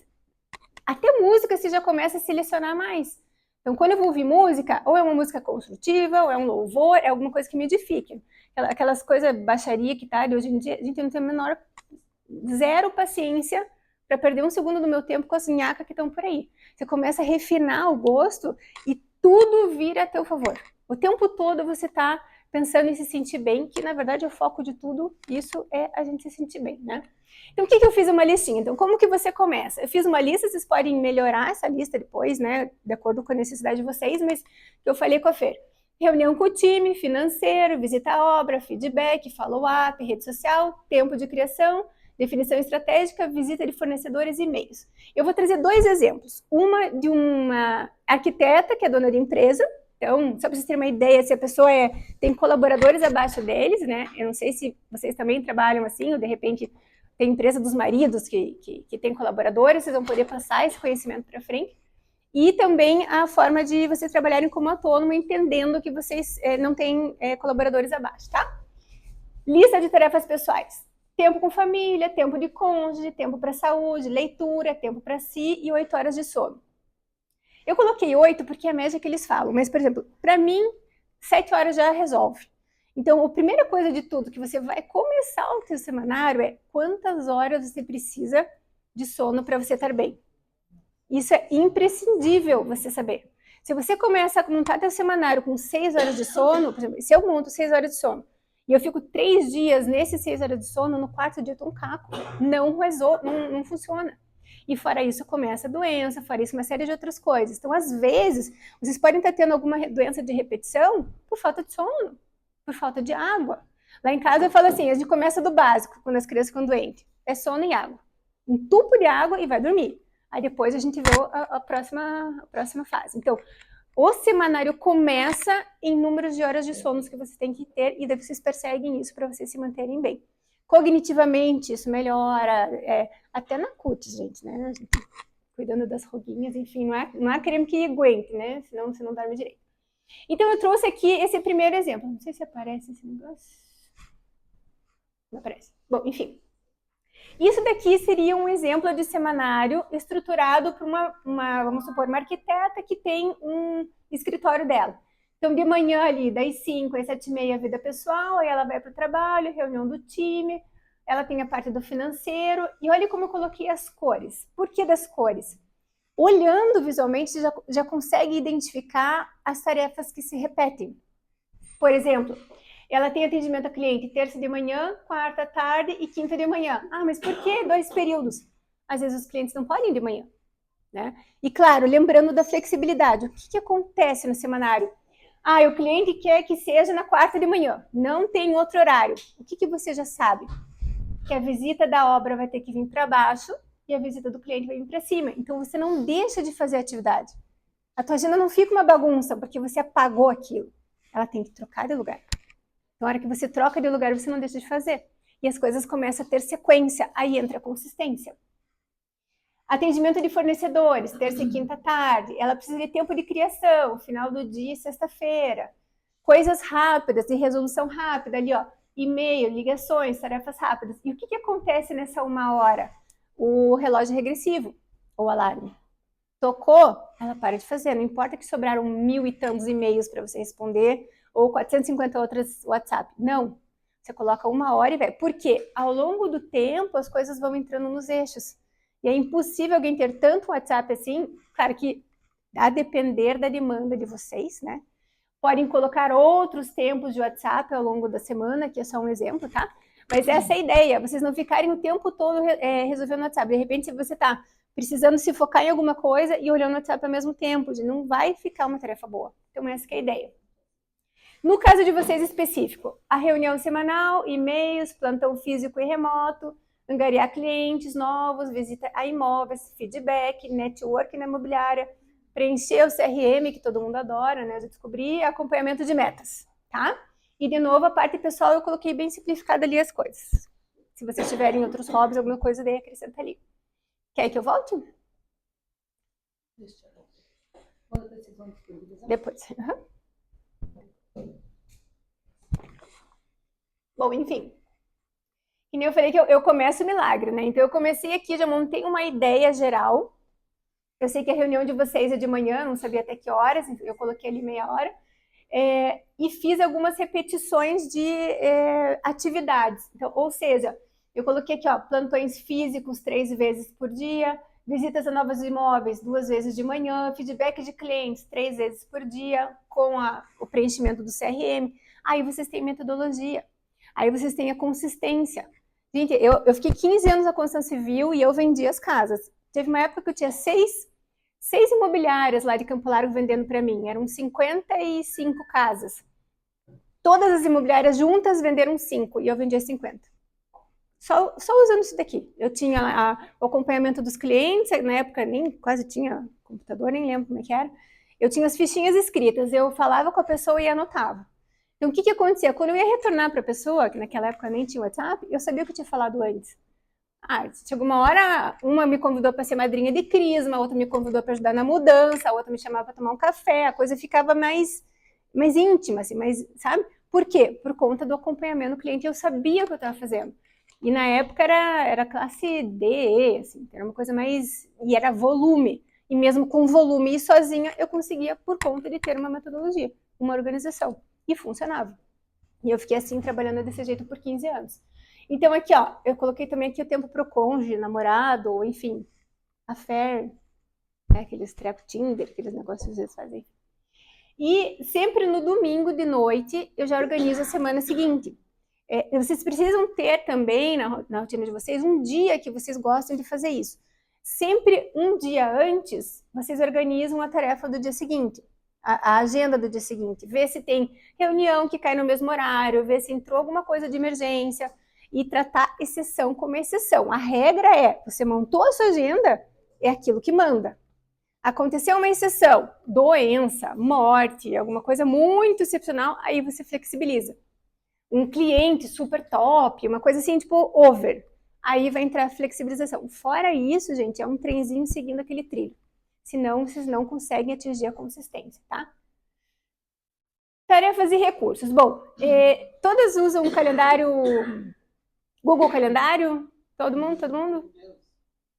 até música você já começa a selecionar mais. Então, quando eu vou ouvir música, ou é uma música construtiva, ou é um louvor, é alguma coisa que me edifique. Aquelas coisas baixaria que tá, de hoje em dia, a gente não tem a menor, zero paciência para perder um segundo do meu tempo com as nhacas que estão por aí. Você começa a refinar o gosto e tudo vira a teu favor. O tempo todo você está pensando em se sentir bem, que na verdade o foco de tudo isso é a gente se sentir bem, né? Então, o que eu fiz uma listinha? Então, como que você começa? Eu fiz uma lista, vocês podem melhorar essa lista depois, né? De acordo com a necessidade de vocês, mas que eu falei com a Fer. Reunião com o time, financeiro, visita à obra, feedback, follow-up, rede social, tempo de criação, definição estratégica, visita de fornecedores e e-mails. Eu vou trazer 2 exemplos. Uma de uma arquiteta, que é dona de empresa. Então, só para vocês terem uma ideia, se a pessoa tem colaboradores abaixo deles, né? Eu não sei se vocês também trabalham assim, ou de repente tem empresa dos maridos que tem colaboradores, vocês vão poder passar esse conhecimento para frente. E também a forma de vocês trabalharem como autônomo, entendendo que vocês não têm colaboradores abaixo, tá? Lista de tarefas pessoais. Tempo com família, tempo de cônjuge, tempo para saúde, leitura, tempo para si e 8 horas de sono. Eu coloquei 8 porque é a média que eles falam, mas, por exemplo, para mim, 7 horas já resolve. Então, a primeira coisa de tudo que você vai começar o seu semanário é quantas horas você precisa de sono para você estar bem. Isso é imprescindível você saber. Se você começa a montar seu semanário com 6 horas de sono, por exemplo, se eu monto 6 horas de sono, e eu fico 3 dias nesses 6 horas de sono, no quarto dia eu tô um caco. Não funciona. E fora isso, começa a doença, fora isso, uma série de outras coisas. Então, às vezes, vocês podem estar tendo alguma doença de repetição por falta de sono, por falta de água. Lá em casa eu falo assim, a gente começa do básico, quando as crianças ficam doentes. É sono e água. Entupa de água e vai dormir. Aí depois a gente vê a próxima fase. Então, o semanário começa em número de horas de sono que você tem que ter e daí vocês perseguem isso para vocês se manterem bem. Cognitivamente, isso melhora, até na cutis, gente, né? A gente cuidando das ruguinhas, enfim, não é creme que aguente, né? Senão você não dorme direito. Então, eu trouxe aqui esse primeiro exemplo. Não sei se aparece esse negócio. Não aparece. Bom, enfim. Isso daqui seria um exemplo de semanário estruturado por vamos supor, uma arquiteta que tem um escritório dela. Então, de manhã ali, das 5 às 7h30, vida pessoal, aí ela vai para o trabalho, reunião do time, ela tem a parte do financeiro, e olha como eu coloquei as cores. Por que das cores? Olhando visualmente, você já consegue identificar as tarefas que se repetem. Por exemplo, ela tem atendimento a cliente terça de manhã, quarta à tarde e quinta de manhã. Ah, mas por que 2 períodos? Às vezes os clientes não podem de manhã, né? E claro, lembrando da flexibilidade. O que acontece no semanário? Ah, o cliente quer que seja na quarta de manhã. Não tem outro horário. O que você já sabe? Que a visita da obra vai ter que vir para baixo e a visita do cliente vai vir para cima. Então, você não deixa de fazer a atividade. A tua agenda não fica uma bagunça porque você apagou aquilo. Ela tem que trocar de lugar. Então, na hora que você troca de lugar, você não deixa de fazer. E as coisas começam a ter sequência. Aí entra a consistência. Atendimento de fornecedores, terça e quinta tarde. Ela precisa de tempo de criação, final do dia, sexta-feira. Coisas rápidas, de resolução rápida ali, ó. E-mail, ligações, tarefas rápidas. E o que acontece nessa 1 hora? O relógio regressivo, ou alarme. Tocou, ela para de fazer. Não importa que sobraram 1000 e tantos e-mails para você responder, ou 450 outras WhatsApp. Não. Você coloca 1 hora e vai. Por quê? Ao longo do tempo, as coisas vão entrando nos eixos. E é impossível alguém ter tanto WhatsApp assim. Claro que, a depender da demanda de vocês, né? Podem colocar outros tempos de WhatsApp ao longo da semana, que é só um exemplo, tá? Mas essa é a ideia, vocês não ficarem o tempo todo resolvendo o WhatsApp. De repente, se você está precisando se focar em alguma coisa e olhando o WhatsApp ao mesmo tempo, não vai ficar uma tarefa boa. Então, essa que é a ideia. No caso de vocês específico, a reunião semanal, e-mails, plantão físico e remoto, angariar clientes novos, visita a imóveis, feedback, network na imobiliária, preencher o CRM, que todo mundo adora, né? Eu já descobri, acompanhamento de metas, tá? E, de novo, a parte pessoal eu coloquei bem simplificada ali as coisas. Se vocês tiverem outros hobbies, alguma coisa, daí acrescenta ali. Quer que eu volte? Depois. Bom, enfim. E nem eu falei que eu começo o milagre, né? Então, eu comecei aqui, já montei uma ideia geral. Eu sei que a reunião de vocês é de manhã, não sabia até que horas, eu coloquei ali meia hora. E fiz algumas repetições de atividades. Então, ou seja, eu coloquei aqui, ó, plantões físicos 3 vezes por dia, visitas a novos imóveis 2 vezes de manhã, feedback de clientes 3 vezes por dia, com o preenchimento do CRM. Aí vocês têm metodologia, aí vocês têm a consistência. Gente, eu fiquei 15 anos na construção civil e eu vendi as casas. Teve uma época que eu tinha 6 imobiliárias lá de Campo Largo vendendo para mim. Eram 55 casas. Todas as imobiliárias juntas venderam 5 e eu vendia 50. Só usando isso daqui. Eu tinha o acompanhamento dos clientes, na época nem quase tinha computador, nem lembro como é que era. Eu tinha as fichinhas escritas, eu falava com a pessoa e anotava. Então, o que acontecia? Quando eu ia retornar para a pessoa, que naquela época nem tinha WhatsApp, eu sabia o que eu tinha falado antes. Chegou uma hora, uma me convidou para ser madrinha de crisma, a outra me convidou para ajudar na mudança, a outra me chamava para tomar um café, a coisa ficava mais íntima, assim, sabe? Por quê? Por conta do acompanhamento do cliente, eu sabia o que eu estava fazendo. E na época era classe D, E, assim, era uma coisa mais... E era volume. E mesmo com volume e sozinha, eu conseguia por conta de ter uma metodologia, uma organização. E funcionava. E eu fiquei assim, trabalhando desse jeito por 15 anos. Então aqui, ó, eu coloquei também aqui o tempo pro cônjuge, namorado, ou enfim, affair, né, aqueles treco Tinder, aqueles negócios que vocês fazem. E sempre no domingo de noite, eu já organizo a semana seguinte. Vocês precisam ter também, na rotina de vocês, um dia que vocês gostem de fazer isso. Sempre um dia antes, vocês organizam a tarefa do dia seguinte, a agenda do dia seguinte. Vê se tem reunião que cai no mesmo horário, vê se entrou alguma coisa de emergência e tratar exceção como exceção. A regra é, você montou a sua agenda, é aquilo que manda. Aconteceu uma exceção, doença, morte, alguma coisa muito excepcional, aí você flexibiliza. Um cliente super top, uma coisa assim, tipo over. Aí vai entrar a flexibilização. Fora isso, gente, é um trenzinho seguindo aquele trilho. Senão, vocês não conseguem atingir a consistência, tá? Tarefas e recursos. Bom, todas usam o calendário... Google Calendário? Todo mundo? Todo mundo?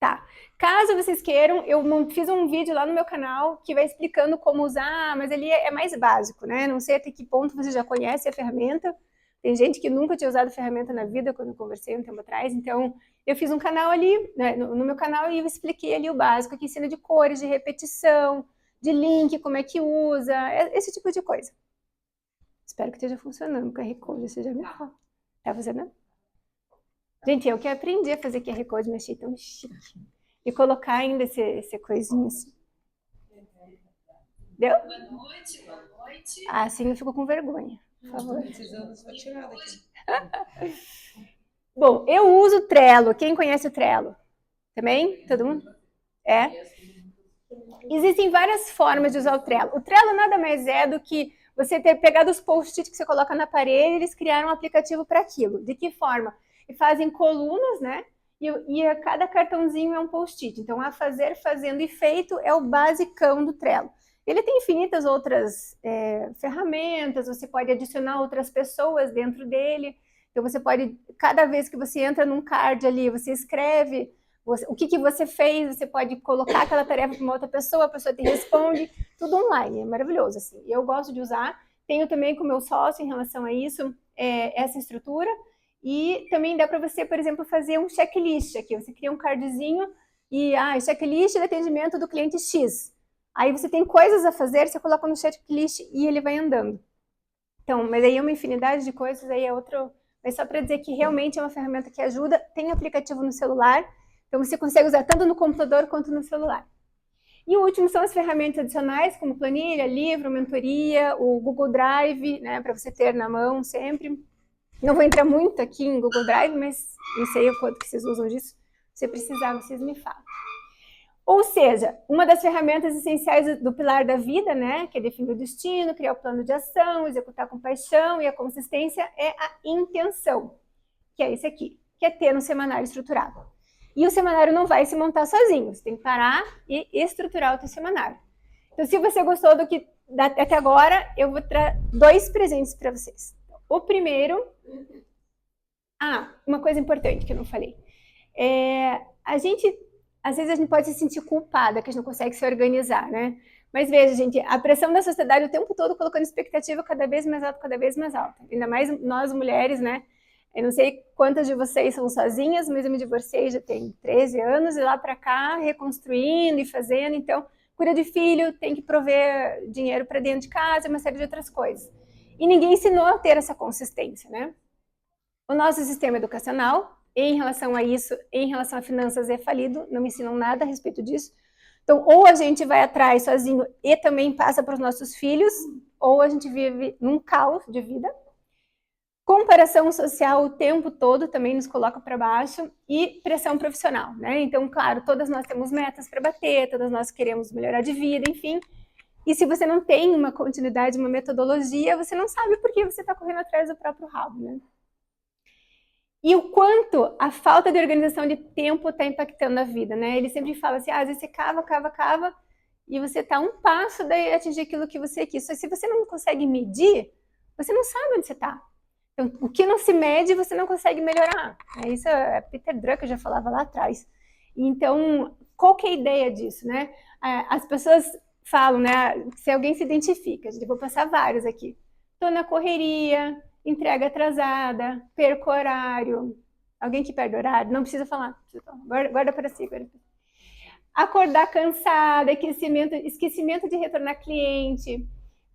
Tá. Caso vocês queiram, eu fiz um vídeo lá no meu canal que vai explicando como usar, mas ele é mais básico, né? Não sei até que ponto você já conhece a ferramenta. Tem gente que nunca tinha usado ferramenta na vida, quando eu conversei um tempo atrás. Então, eu fiz um canal ali, né, no meu canal, e eu expliquei ali o básico, que ensina de cores, de repetição, de link, como é que usa, esse tipo de coisa. Espero que esteja funcionando o QR Code, você já me fala. Tá funcionando? Gente, eu que aprendi a fazer QR Code, me achei tão chique. E colocar ainda esse coisinho assim. Deu? Boa noite, boa noite. Assim eu fico com vergonha, por favor. Precisando só tirar daqui. Bom, eu uso o Trello. Quem conhece o Trello? Também? Todo mundo? Existem várias formas de usar o Trello. O Trello nada mais é do que você ter pegado os post-it que você coloca na parede e eles criaram um aplicativo para aquilo. De que forma? E fazem colunas, né? E a cada cartãozinho é um post-it. Então, a fazer, fazendo e feito é o basicão do Trello. Ele tem infinitas outras ferramentas, você pode adicionar outras pessoas dentro dele. Então, você pode, cada vez que você entra num card ali, você escreve o que você fez, você pode colocar aquela tarefa para uma outra pessoa, a pessoa te responde, tudo online, é maravilhoso, assim. Eu gosto de usar, tenho também com o meu sócio em relação a isso, essa estrutura, e também dá para você, por exemplo, fazer um checklist aqui, você cria um cardzinho e, checklist de atendimento do cliente X. Aí você tem coisas a fazer, você coloca no checklist e ele vai andando. Então, mas aí é uma infinidade de coisas, aí é outro... Mas só para dizer que realmente é uma ferramenta que ajuda, tem aplicativo no celular, então você consegue usar tanto no computador quanto no celular. E o último são as ferramentas adicionais, como planilha, livro, mentoria, o Google Drive, né, para você ter na mão sempre. Não vou entrar muito aqui em Google Drive, mas não sei o quanto que vocês usam disso. Se precisar, vocês me falam. Ou seja, uma das ferramentas essenciais do pilar da vida, né, que é definir o destino, criar o plano de ação, executar com paixão, e a consistência é a intenção, que é esse aqui, que é ter um semanário estruturado. E o semanário não vai se montar sozinho, você tem que parar e estruturar o teu semanário. Então, se você gostou do que até agora, eu vou trazer 2 presentes para vocês. O primeiro... uma coisa importante que eu não falei. Às vezes a gente pode se sentir culpada, que a gente não consegue se organizar, né? Mas veja, gente, a pressão da sociedade o tempo todo colocando expectativa cada vez mais alta, cada vez mais alta. Ainda mais nós mulheres, né? Eu não sei quantas de vocês são sozinhas, mas eu me divorciei já tem 13 anos e lá pra cá reconstruindo e fazendo. Então, cuida de filho, tem que prover dinheiro para dentro de casa, uma série de outras coisas. E ninguém ensinou a ter essa consistência, né? O nosso sistema educacional, em relação a isso, em relação a finanças, é falido, não me ensinam nada a respeito disso. Então, ou a gente vai atrás sozinho e também passa para os nossos filhos, ou a gente vive num caos de vida. Comparação social o tempo todo também nos coloca para baixo, e pressão profissional, né? Então, claro, todas nós temos metas para bater, todas nós queremos melhorar de vida, enfim. E se você não tem uma continuidade, uma metodologia, você não sabe por que você está correndo atrás do próprio rabo, né? E o quanto a falta de organização de tempo está impactando a vida, né? Ele sempre fala assim, às vezes você cava, cava, cava, e você está um passo de atingir aquilo que você quis. Só que se você não consegue medir, você não sabe onde você está. Então, o que não se mede, você não consegue melhorar. Isso é Peter Drucker já falava lá atrás. Então, qual que é a ideia disso, né? As pessoas falam, né? Se alguém se identifica, eu vou passar vários aqui. Estou na correria, entrega atrasada, perco horário. Alguém que perde horário? Não precisa falar. Guarda para si. Acordar cansada, esquecimento de retornar cliente,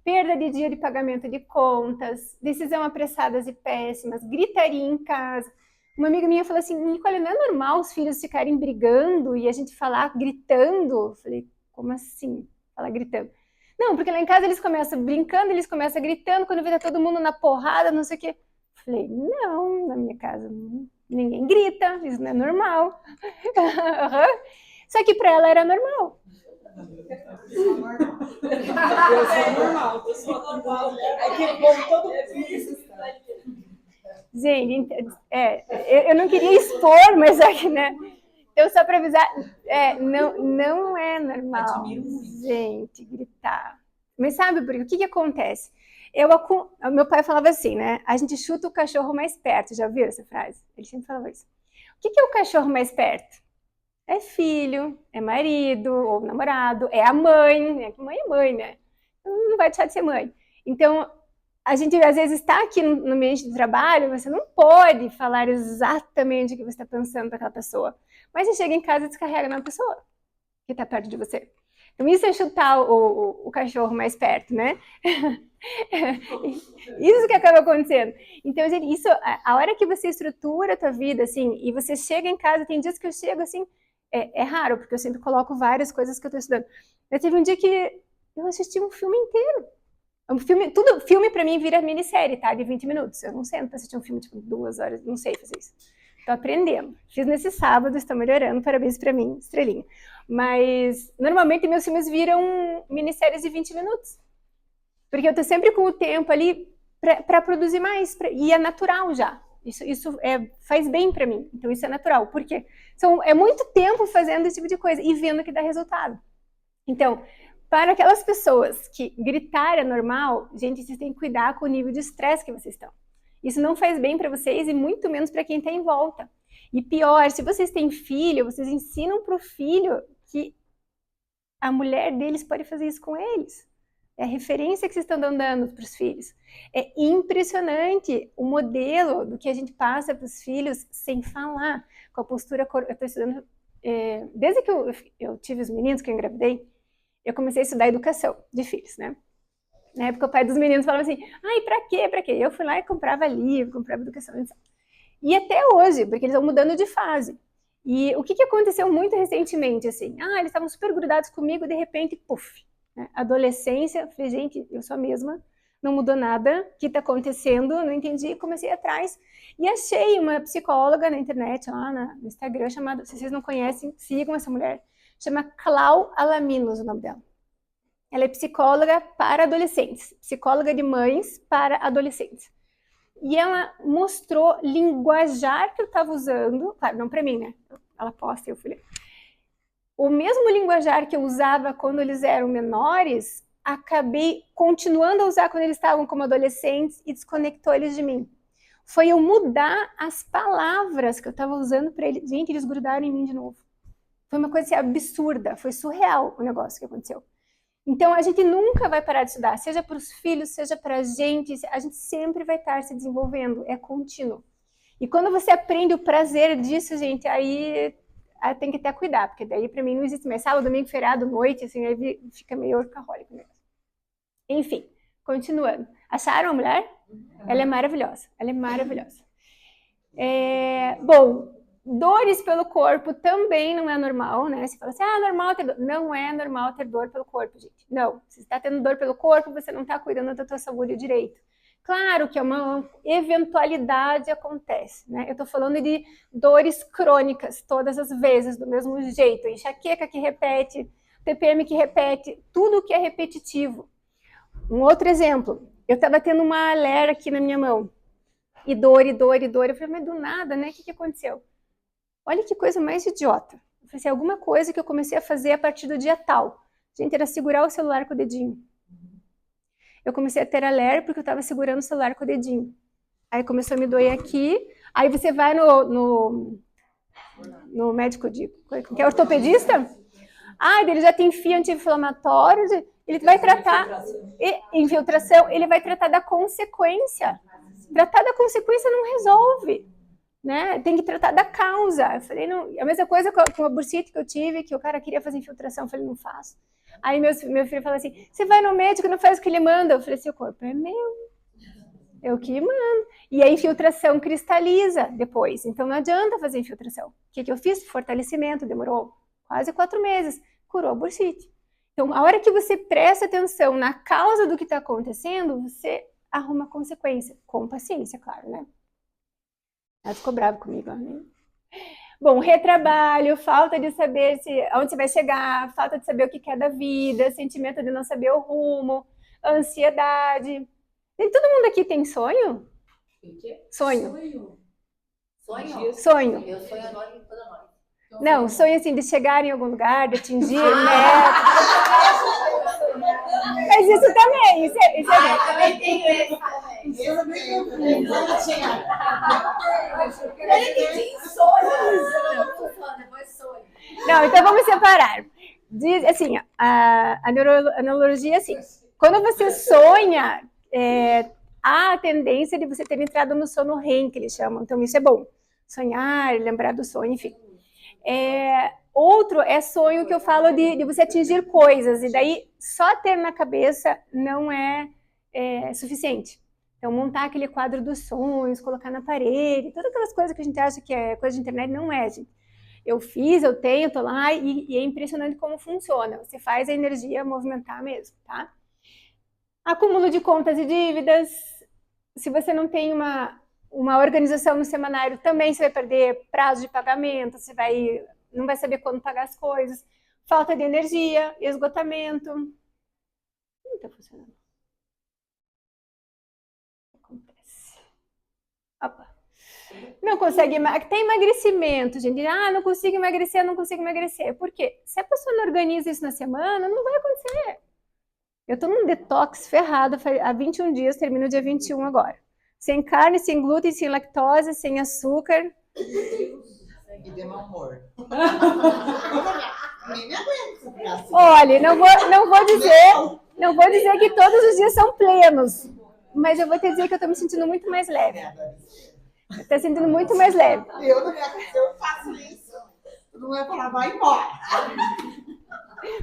perda de dia de pagamento de contas, decisão apressadas e péssimas, gritaria em casa. Uma amiga minha falou assim, Nicole, não é normal os filhos ficarem brigando e a gente falar gritando? Eu falei, como assim? Falar gritando. Não, porque lá em casa eles começam brincando, eles começam gritando, quando vê tá todo mundo na porrada, não sei o quê. Eu falei, não, na minha casa ninguém grita, isso não é normal. Só que para ela era normal. Eu sou normal. Aí que bom, todo mundo. Gente, eu não queria expor, mas aqui, né? Então, só para avisar, não é normal, gente, gritar. Mas sabe por quê? O que acontece? Meu pai falava assim, né? A gente chuta o cachorro mais perto. Já ouviram essa frase? Ele sempre falava isso. O que é o cachorro mais perto? É filho, é marido, ou namorado, é a mãe, né? Mãe é mãe, né? Não vai deixar de ser mãe. Então, a gente às vezes está aqui no ambiente de trabalho, você não pode falar exatamente o que você está pensando para aquela pessoa. Mas você chega em casa e descarrega na pessoa que está perto de você. Então, isso é chutar o cachorro mais perto, né? Isso que acaba acontecendo. Então, gente, isso, a hora que você estrutura a tua vida, assim, e você chega em casa, tem dias que eu chego, assim, é raro, porque eu sempre coloco várias coisas que eu estou estudando. Mas teve um dia que eu assisti um filme inteiro. Filme pra mim vira minissérie, tá? De 20 minutos. Eu não sento pra assistir um filme, tipo, 2 horas, não sei fazer isso. Tô aprendendo. Fiz nesse sábado, estou melhorando, parabéns pra mim, estrelinha. Mas, normalmente, meus filmes viram minisséries de 20 minutos. Porque eu tô sempre com o tempo ali pra produzir mais, e é natural já. Isso faz bem pra mim, então isso é natural. Por quê? É muito tempo fazendo esse tipo de coisa e vendo que dá resultado. Então, para aquelas pessoas que gritar é normal, gente, vocês têm que cuidar com o nível de estresse que vocês estão. Isso não faz bem para vocês e muito menos para quem está em volta. E pior, se vocês têm filho, vocês ensinam para o filho que a mulher deles pode fazer isso com eles. É a referência que vocês estão dando para os filhos. É impressionante o modelo do que a gente passa para os filhos sem falar, com a postura. Eu estou estudando, desde que eu tive os meninos, que eu engravidei, eu comecei a estudar educação de filhos, né? Na época, o pai dos meninos falava assim, ai, pra quê, pra quê? Eu fui lá e comprava livro, comprava educação. E até hoje, porque eles vão mudando de fase. E o que aconteceu muito recentemente, assim? Eles estavam super grudados comigo, de repente, puf, né? Adolescência, falei, gente, eu sou a mesma, não mudou nada, o que está acontecendo? Não entendi, comecei atrás. E achei uma psicóloga na internet, lá no Instagram, chamada, se vocês não conhecem, sigam essa mulher, chama Clau Alaminos, o nome dela. Ela é psicóloga para adolescentes, psicóloga de mães para adolescentes. E ela mostrou linguajar que eu estava usando, claro, não para mim, né? Ela posta e eu fui ler. O mesmo linguajar que eu usava quando eles eram menores, acabei continuando a usar quando eles estavam como adolescentes e desconectou eles de mim. Foi eu mudar as palavras que eu estava usando para eles. Gente, eles grudaram em mim de novo. Foi uma coisa assim, absurda, foi surreal o negócio que aconteceu. Então, a gente nunca vai parar de estudar, seja para os filhos, seja para a gente sempre vai estar se desenvolvendo, é contínuo. E quando você aprende o prazer disso, gente, aí tem que até cuidar, porque daí para mim não existe mais sábado, domingo, feriado, noite, assim, aí fica meio orcaholic mesmo. Enfim, continuando. Acharam a mulher? Ela é maravilhosa, ela é maravilhosa. Bom, dores pelo corpo também não é normal, né? Você fala assim, normal ter dor. Não é normal ter dor pelo corpo, gente. Não, se você está tendo dor pelo corpo, você não está cuidando da tua saúde direito. Claro que é uma eventualidade acontece, né? Eu estou falando de dores crônicas, todas as vezes, do mesmo jeito. Enxaqueca que repete, TPM que repete, tudo que é repetitivo. Um outro exemplo, eu estava tendo uma alergia aqui na minha mão. e dor, e dor, e dor. Eu falei, mas do nada, né? O que aconteceu? Olha que coisa mais idiota. Eu falei assim, alguma coisa que eu comecei a fazer a partir do dia tal. Gente, era segurar o celular com o dedinho. Eu comecei a ter alerta porque eu estava segurando o celular com o dedinho. Aí começou a me doer aqui. Aí você vai no médico que é ortopedista. Ele já tem fio anti-inflamatório, ele vai tratar infiltração, ele vai tratar da consequência. Tratar da consequência não resolve, né? Tem que tratar da causa. Eu falei, não, a mesma coisa com a bursite que eu tive, que o cara queria fazer infiltração, eu falei, não faço. Aí meu filho falou assim, você vai no médico, não faz o que ele manda. Eu falei assim, o corpo é meu, eu que mando. E a infiltração cristaliza depois, então não adianta fazer infiltração. O que eu fiz? Fortalecimento, demorou quase 4 meses, curou a bursite. Então, a hora que você presta atenção na causa do que está acontecendo, você arruma a consequência, com paciência, claro, né? Ela ficou brava comigo, né? Bom, retrabalho, falta de saber onde você vai chegar, falta de saber o que é da vida, sentimento de não saber o rumo, ansiedade. E todo mundo aqui tem sonho? Sonho. Sonho. Eu sonho a noite toda noite. Não, sonho assim de chegar em algum lugar, de atingir metas. Mas isso também, isso é também tenho esse. Eu também tenho. Não, então vamos separar. Diz assim, a neurologia assim, quando você sonha, há a tendência de você ter entrado no sono REM, que eles chamam, então isso é bom. Sonhar, lembrar do sonho, enfim. Outro é sonho que eu falo de você atingir coisas, e daí só ter na cabeça não é suficiente. Então, montar aquele quadro dos sonhos, colocar na parede, todas aquelas coisas que a gente acha que é coisa de internet, não é, gente. Eu fiz, eu tenho, tô lá, e é impressionante como funciona. Você faz a energia movimentar mesmo, tá? Acúmulo de contas e dívidas. Se você não tem uma organização no semanário, também você vai perder prazo de pagamento, você não vai saber quando pagar as coisas. Falta de energia, esgotamento. Não está funcionando. Acontece. Opa. Não consegue, tem emagrecimento, gente. Não consigo emagrecer, não consigo emagrecer. Por quê? Se a pessoa não organiza isso na semana, não vai acontecer. Eu tô num detox ferrado há 21 dias, termino dia 21 agora. Sem carne, sem glúten, sem lactose, sem açúcar. E de mau humor. Nem me aguento. Olha, não vou dizer que todos os dias são plenos, mas eu vou te dizer que eu tô me sentindo muito mais leve. Tá sentindo muito mais leve. Eu, na minha casa, eu faço isso. Não é falar, vai embora.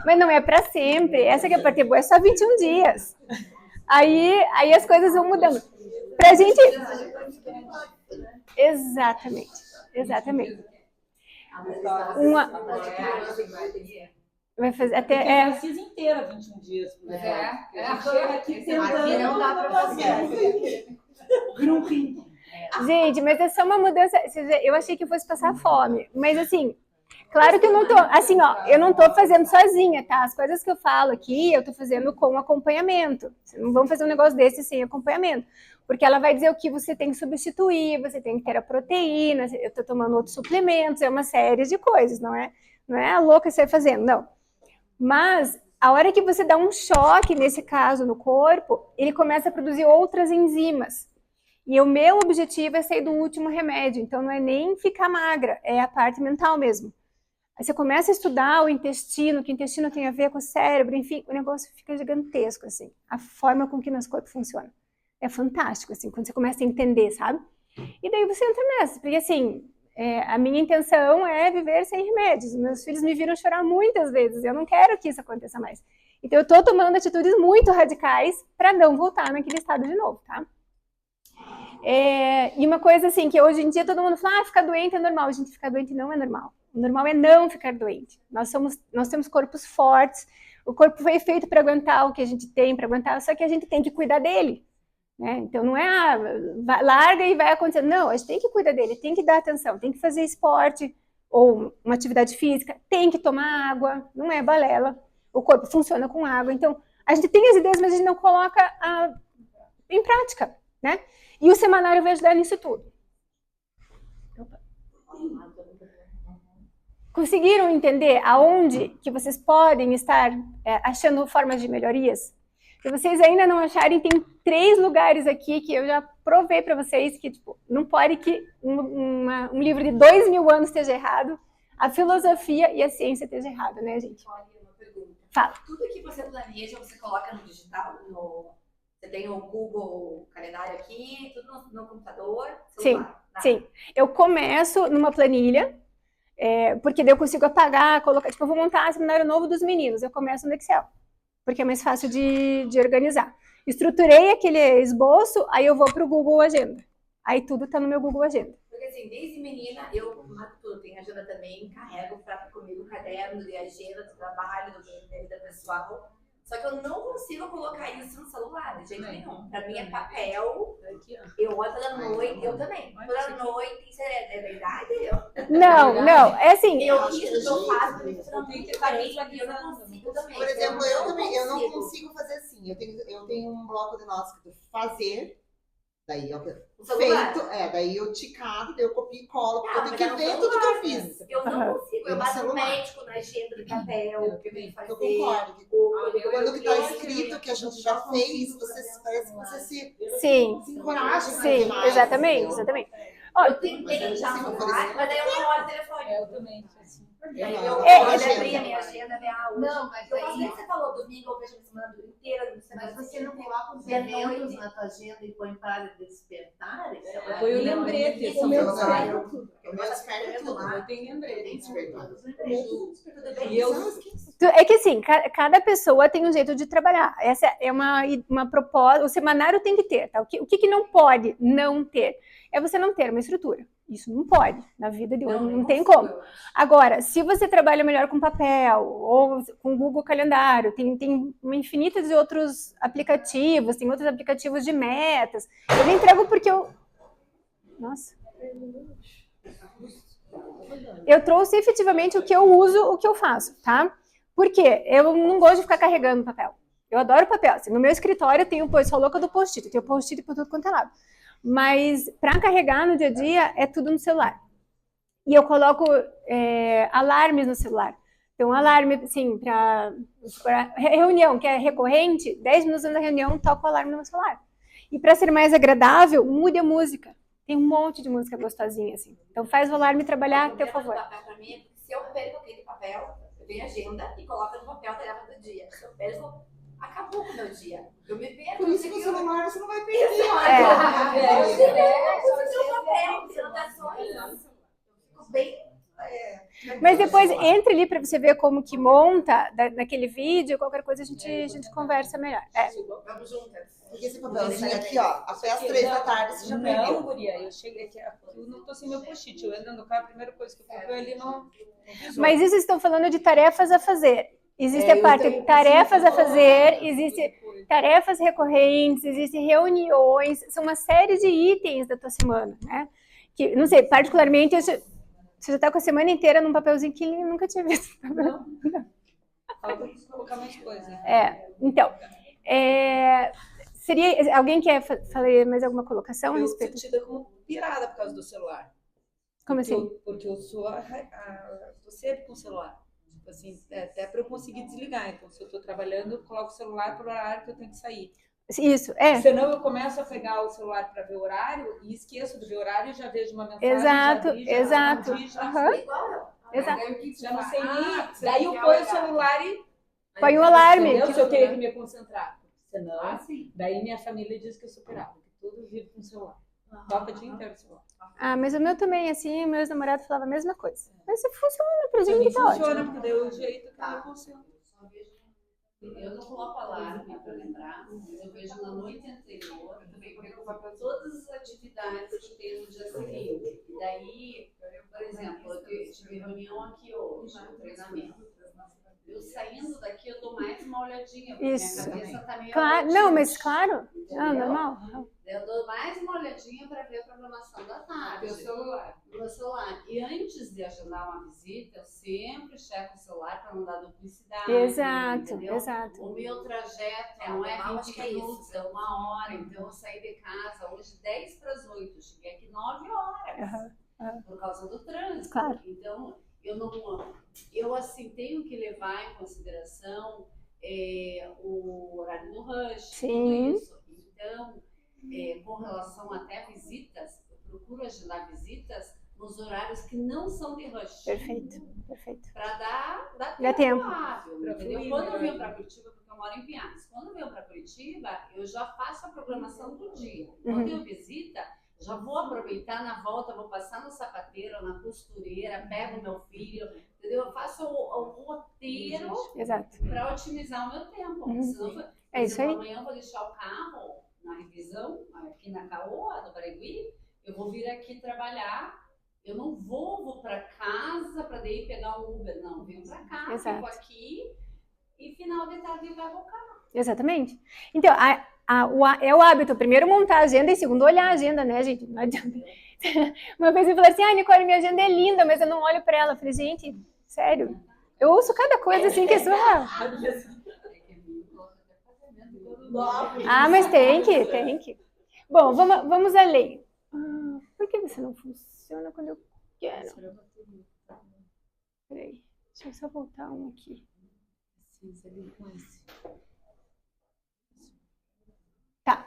Mas não é para sempre. Essa que é a parte boa, é só 21 dias. Aí as coisas vão mudando. Pra gente... Exatamente. Vai fazer até... Precisa inteira 21 dias. Aqui não dá pra fazer. Gente, mas é só uma mudança. Eu achei que eu fosse passar fome, mas assim, claro que eu não tô, assim, eu não tô fazendo sozinha, tá? As coisas que eu falo aqui, eu tô fazendo com acompanhamento. Vocês não vão fazer um negócio desse sem acompanhamento, porque ela vai dizer o que você tem que substituir, você tem que ter a proteína, eu tô tomando outros suplementos, é uma série de coisas, não é a louca que você vai fazendo, não. Mas a hora que você dá um choque, nesse caso, no corpo, ele começa a produzir outras enzimas. E o meu objetivo é sair do último remédio, então não é nem ficar magra, é a parte mental mesmo. Aí você começa a estudar o intestino, que o intestino tem a ver com o cérebro, enfim, o negócio fica gigantesco, assim, a forma com que nosso corpo funciona. É fantástico, assim, quando você começa a entender, sabe? E daí você entra nessa, porque assim, a minha intenção é viver sem remédios. Meus filhos me viram chorar muitas vezes, eu não quero que isso aconteça mais. Então eu tô tomando atitudes muito radicais para não voltar naquele estado de novo, tá? E uma coisa assim, que hoje em dia todo mundo fala, ficar doente é normal. Gente, ficar doente não é normal. O normal é não ficar doente. Nós temos corpos fortes, o corpo foi feito para aguentar o que a gente tem para aguentar, só que a gente tem que cuidar dele. Né? Então não é, larga e vai acontecer. Não, a gente tem que cuidar dele, tem que dar atenção, tem que fazer esporte ou uma atividade física, tem que tomar água, não é balela. O corpo funciona com água. Então, a gente tem as ideias, mas a gente não coloca em prática. né? E o semanário vai ajudar nisso tudo. Conseguiram entender aonde que vocês podem estar achando formas de melhorias? Se vocês ainda não acharem, tem 3 lugares aqui que eu já provei para vocês que tipo, não pode que um livro de 2000 anos esteja errado, a filosofia e a ciência esteja errado, né, gente? Olha, uma pergunta. Fala. Tudo que você planeja, você coloca no digital, você tem o Google Calendário aqui, tudo no computador, celular? Sim. Eu começo numa planilha, porque daí eu consigo apagar, colocar, tipo, eu vou montar um seminário novo dos meninos, eu começo no Excel, porque é mais fácil de organizar. Estruturei aquele esboço, aí eu vou pro Google Agenda. Aí tudo tá no meu Google Agenda. Porque assim, desde menina, eu marco tudo, tenho agenda também, carrego comigo o caderno de agenda do trabalho, da vida pessoal. Só que eu não consigo colocar isso no celular, de jeito nenhum. Pra mim é papel, eu olho toda noite, eu também. Toda noite, isso é verdade? Não, é assim. Eu faço, eu tenho que fazer isso aqui, eu não consigo também. Por exemplo, eu não consigo fazer assim. Eu tenho um bloco de notas que eu fazer, daí eu feito, daí eu ticado, daí eu copio e colo, porque eu tenho que ver tudo que eu fiz. Eu não consigo, eu bato no médico na agenda de papel, Eu concordo. Quando que tá escrito que a gente já fez, parece que você se encoraja. Sim, exatamente. Ó, eu tentei já mudar, mas daí eu não olho o telefone. Eu também, assim. Eu abri a minha agenda, Não, mas eu faço nem que você falou, domingo eu vejo a semana inteira. Mas você não coloca os eventos na tua agenda e põe para despertar? Foi o lembrete. O meu desperta tudo. Eu tenho lembrete. E eu é que assim, cada pessoa tem um jeito de trabalhar. Essa é uma proposta. O semanário tem que ter, tá? O que não pode não ter? É você não ter uma estrutura. Isso não pode. Na vida de hoje não tem como. Agora, se você trabalha melhor com papel ou com Google Calendário, tem uma infinita de outros aplicativos, tem outros aplicativos de metas. Eu me entrego porque Nossa. Eu trouxe efetivamente o que eu uso, o que eu faço, tá? Por quê? Eu não gosto de ficar carregando papel. Eu adoro papel. Assim, no meu escritório eu tenho, sou louca do post-it. Eu tenho post-it por tudo quanto é lado. Mas para carregar no dia a dia é tudo no celular. E eu coloco alarmes no celular. Então, alarme, assim, para reunião que é recorrente, 10 minutos antes da reunião, toco o alarme no meu celular. E para ser mais agradável, mude a música. Tem um monte de música gostosinha, assim. Então, faz o alarme trabalhar a teu favor. Pra mim, se eu perco aquele papel, eu tenho agenda e coloco no papel a tarefa do dia. Se eu perco, acabou com o meu dia. Eu me perco. Por isso que o celular você não vai perder. Mas depois entre ali para você ver como que monta naquele vídeo, qualquer coisa a gente conversa melhor. Vamos juntas. Porque esse papelzinho aqui, ó, até as 3 da tarde você já perdeu. Não, guria, eu cheguei aqui, eu não tô sem meu post-it, eu ando no carro, a primeira coisa que eu fui ali no... Mas isso estão falando de tarefas a fazer. Existe a parte de tarefas a fazer, existe tarefas recorrentes, existem reuniões, são uma série de itens da tua semana, né? Que, não sei, particularmente, você já está com a semana inteira num papelzinho que ele nunca tinha visto. Não. Falta colocar mais coisa. Então, seria, alguém quer fazer mais alguma colocação a respeito? Eu sou tida como pirada por causa do celular. Como assim? Porque eu sou tô sempre com o celular. Tipo assim, até para eu conseguir desligar. Então, se eu estou trabalhando, eu coloco o celular para o horário que eu tenho que sair. Isso, Senão eu começo a pegar o celular para ver o horário e esqueço de ver o horário e já vejo uma mensagem. Exato. Já não sei nem. Daí eu ponho o celular e põe um alarme. Se eu tenho que me concentrar. Senão, daí minha família diz que eu sou pirata, que tudo vive com o celular. Toca o dia inteiro o celular. Mas o meu também, assim, meus namorados falavam a mesma coisa. Mas funciona pra gente, tá ótimo. Funciona, porque daí o jeito que eu consigo. Eu não coloco alarme para lembrar, mas eu vejo na noite anterior, eu também preocupo com todas as atividades que eu tenho no dia seguinte. E daí, por exemplo, eu tive reunião aqui hoje, um treinamento. eu saindo daqui, eu dou mais uma olhadinha, porque Isso. minha cabeça tá meio Claro, alertinha, não, mas claro. entendeu? Normal. Eu dou mais uma olhadinha para ver a programação da tarde. Teu celular. No meu celular. E antes de agendar uma visita, eu sempre checo o celular para não dar duplicidade. Exato, entendeu? exato. O meu trajeto não é 20 minutos, é 1 hora. Então eu saí de casa hoje 10 para as 8. Cheguei aqui 9 horas. Por causa do trânsito. Claro. Então, eu assim tenho que levar em consideração o horário do rush, Sim. tudo isso. Então, com relação até a visitas, eu procuro agendar visitas nos horários que não são de rush. Perfeito, perfeito. Para dar Dá tempo. hábil, entendeu? Quando eu venho para Curitiba, porque eu moro em Pinhais, quando eu venho para Curitiba, eu já faço a programação do dia. Quando eu visita, já vou aproveitar na volta, vou passar no sapateiro, na costureira, pego meu filho, entendeu? Eu faço o roteiro para otimizar o meu tempo. Senão, É isso aí. amanhã eu vou deixar o carro na revisão, aqui na Caoa, no Barigui, eu vou vir aqui trabalhar, eu não vou para casa para daí pegar um Uber, não, eu venho para cá, fico aqui e final de tarde eu pego o carro. Exatamente. Então, é o hábito, primeiro montar a agenda e segundo olhar a agenda, né, gente? Não adianta. Uma vez eu falei assim, Nicole, minha agenda é linda, mas eu não olho para ela. Eu falei, gente, sério, eu ouço cada coisa assim que é surreal. Mas tem que. Bom, vamos além. Por que você não funciona quando eu quero? Peraí, deixa eu só voltar um aqui. Tá.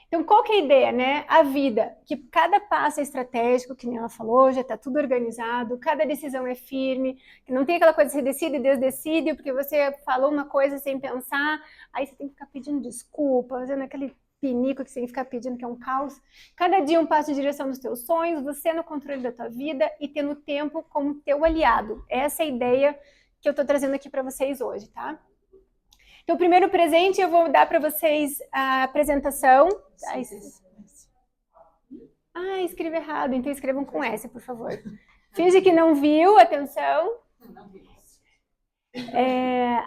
Então, qual que é a ideia, né? A vida, que cada passo é estratégico, que nem ela falou, já está tudo organizado, cada decisão é firme, que não tem aquela coisa que você decide e desdecide, porque você falou uma coisa sem pensar, aí você tem que ficar pedindo desculpa, fazendo aquele pinico que você tem que ficar pedindo, que é um caos. Cada dia um passo em direção dos teus sonhos, você no controle da tua vida e tendo o tempo como teu aliado. Essa é a ideia que eu estou trazendo aqui para vocês hoje, tá? Então, o primeiro presente eu vou dar para vocês a apresentação. Escrevi errado, então escrevam com S, por favor. Finge que não viu, atenção.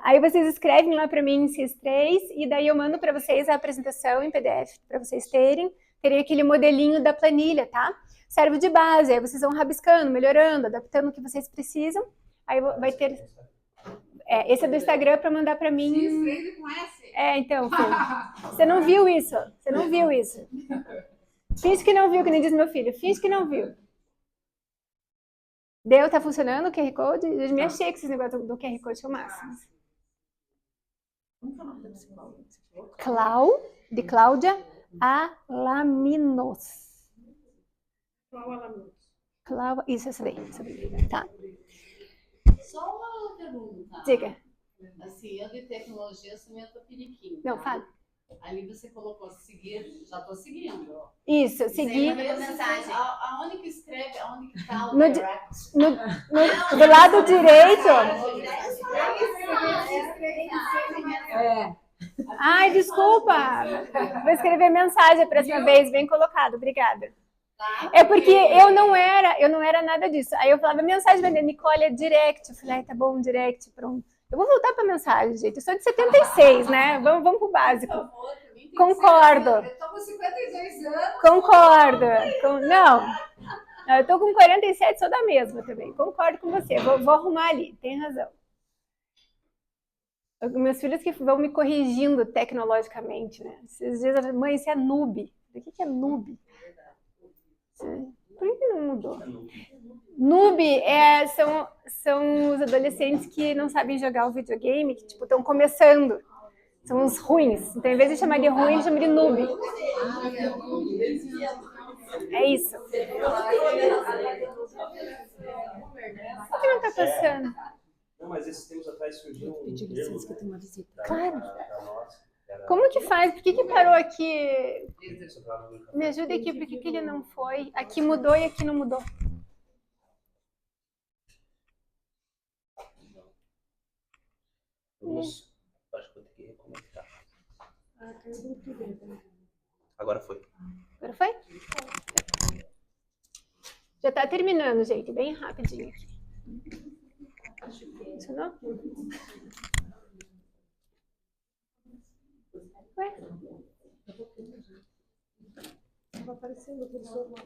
Aí vocês escrevem lá para mim, CIS3, e daí eu mando para vocês a apresentação em PDF, para vocês terem aquele modelinho da planilha, tá? Serve de base, aí vocês vão rabiscando, melhorando, adaptando o que vocês precisam. Aí vai ter... esse é do Instagram para mandar para mim. CIS3 com S. Então, você não viu isso? Você não viu isso? Finge que não viu, que nem diz meu filho. Finge que não viu. Tá funcionando o QR Code? Eu me achei que esse negócio do QR Code é o máximo. Como que é o nome da psicóloga? De Cláudia Alaminos. Isso, essa daí. Tá. Só uma pergunta. Diga. Assim, eu de tecnologia sou meio topiriquinho. Não, fala. Ali você colocou seguir, já estou seguindo. Isso, seguir. Mensagem. Aonde que escreve, aonde que tá o No direct? Do lado direito. Ai, desculpa. Vou escrever mensagem a próxima vez, bem colocado, obrigada. É porque eu não era nada disso. Aí eu falava mensagem, mas Nicole é direct. Eu falei, tá bom, direct, pronto. Eu vou voltar para mensagem, gente. Eu sou de 76, né? Vamos pro básico. Concordo. Eu tô com 52 anos. Concordo. Não, eu tô com 47, sou da mesma também. Concordo com você. Vou arrumar ali, tem razão. Meus filhos que vão me corrigindo tecnologicamente, né? Esses dias, mãe, isso é noob. O que é noob? Por que não mudou? Noob são os adolescentes que não sabem jogar o videogame, que tipo estão começando. São os ruins. Então, em vez de chamar de ruim, eles chamam de noob. É isso. O que não tá passando? Não, mas esses tempos atrás surgiu um Pedir licença que eu tenho uma visita. Claro. Como que faz? Por que parou aqui? Me ajuda aqui, por que ele não foi? Aqui mudou e aqui não mudou. Acho que vou ter que reconectar. Agora foi. Agora foi? Já tá terminando, gente. Bem rapidinho aqui. acho que Funcionou? Ué? Estava aparecendo aquele celular.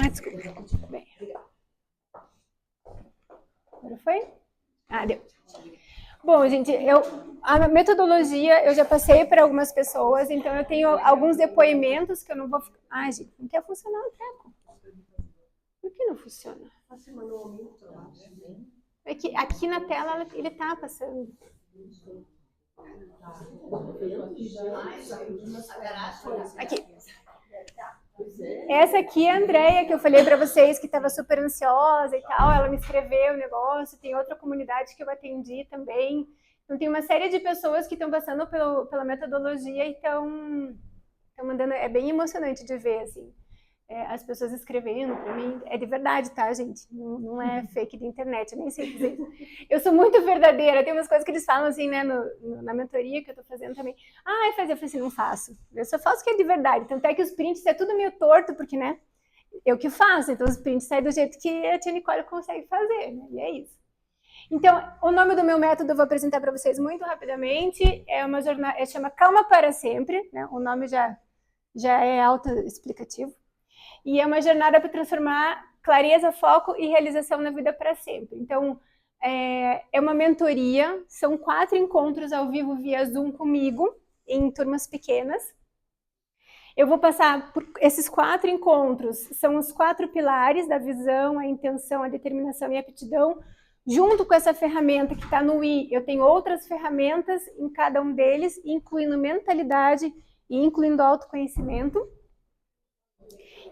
Desculpa. Bem. Agora foi? Deu. Bom, gente, a metodologia eu já passei para algumas pessoas, então eu tenho alguns depoimentos que eu não vou ficar. Ai, gente, não quer funcionar o treco. Por que não funciona? É que aqui na tela ele tá passando. Aqui. Essa aqui é a Andrea, que eu falei para vocês que estava super ansiosa e tal. Ela me escreveu o negócio. Tem outra comunidade que eu atendi também. Então, tem uma série de pessoas que estão passando pela metodologia e estão mandando. É bem emocionante de ver, assim. As pessoas escrevendo para mim. É de verdade, tá, gente? Não é fake de internet, eu nem sei dizer isso. Eu sou muito verdadeira. Tem umas coisas que eles falam, assim, né, na mentoria que eu tô fazendo também. Eu falei assim, não faço. Eu só faço o que é de verdade. Tanto é que os prints é tudo meio torto, porque, né, eu que faço. Então, os prints saem do jeito que a tia Nicole consegue fazer, né? E é isso. Então, o nome do meu método eu vou apresentar para vocês muito rapidamente. É uma jornada, chama Calma para Sempre, né? O nome já é autoexplicativo. E é uma jornada para transformar clareza, foco e realização na vida para sempre. Então, é uma mentoria, são 4 encontros ao vivo via Zoom comigo, em turmas pequenas. Eu vou passar por esses 4 encontros, são os 4 pilares da visão, a intenção, a determinação e a aptidão. Junto com essa ferramenta que está no I, eu tenho outras ferramentas em cada um deles, incluindo mentalidade e incluindo autoconhecimento.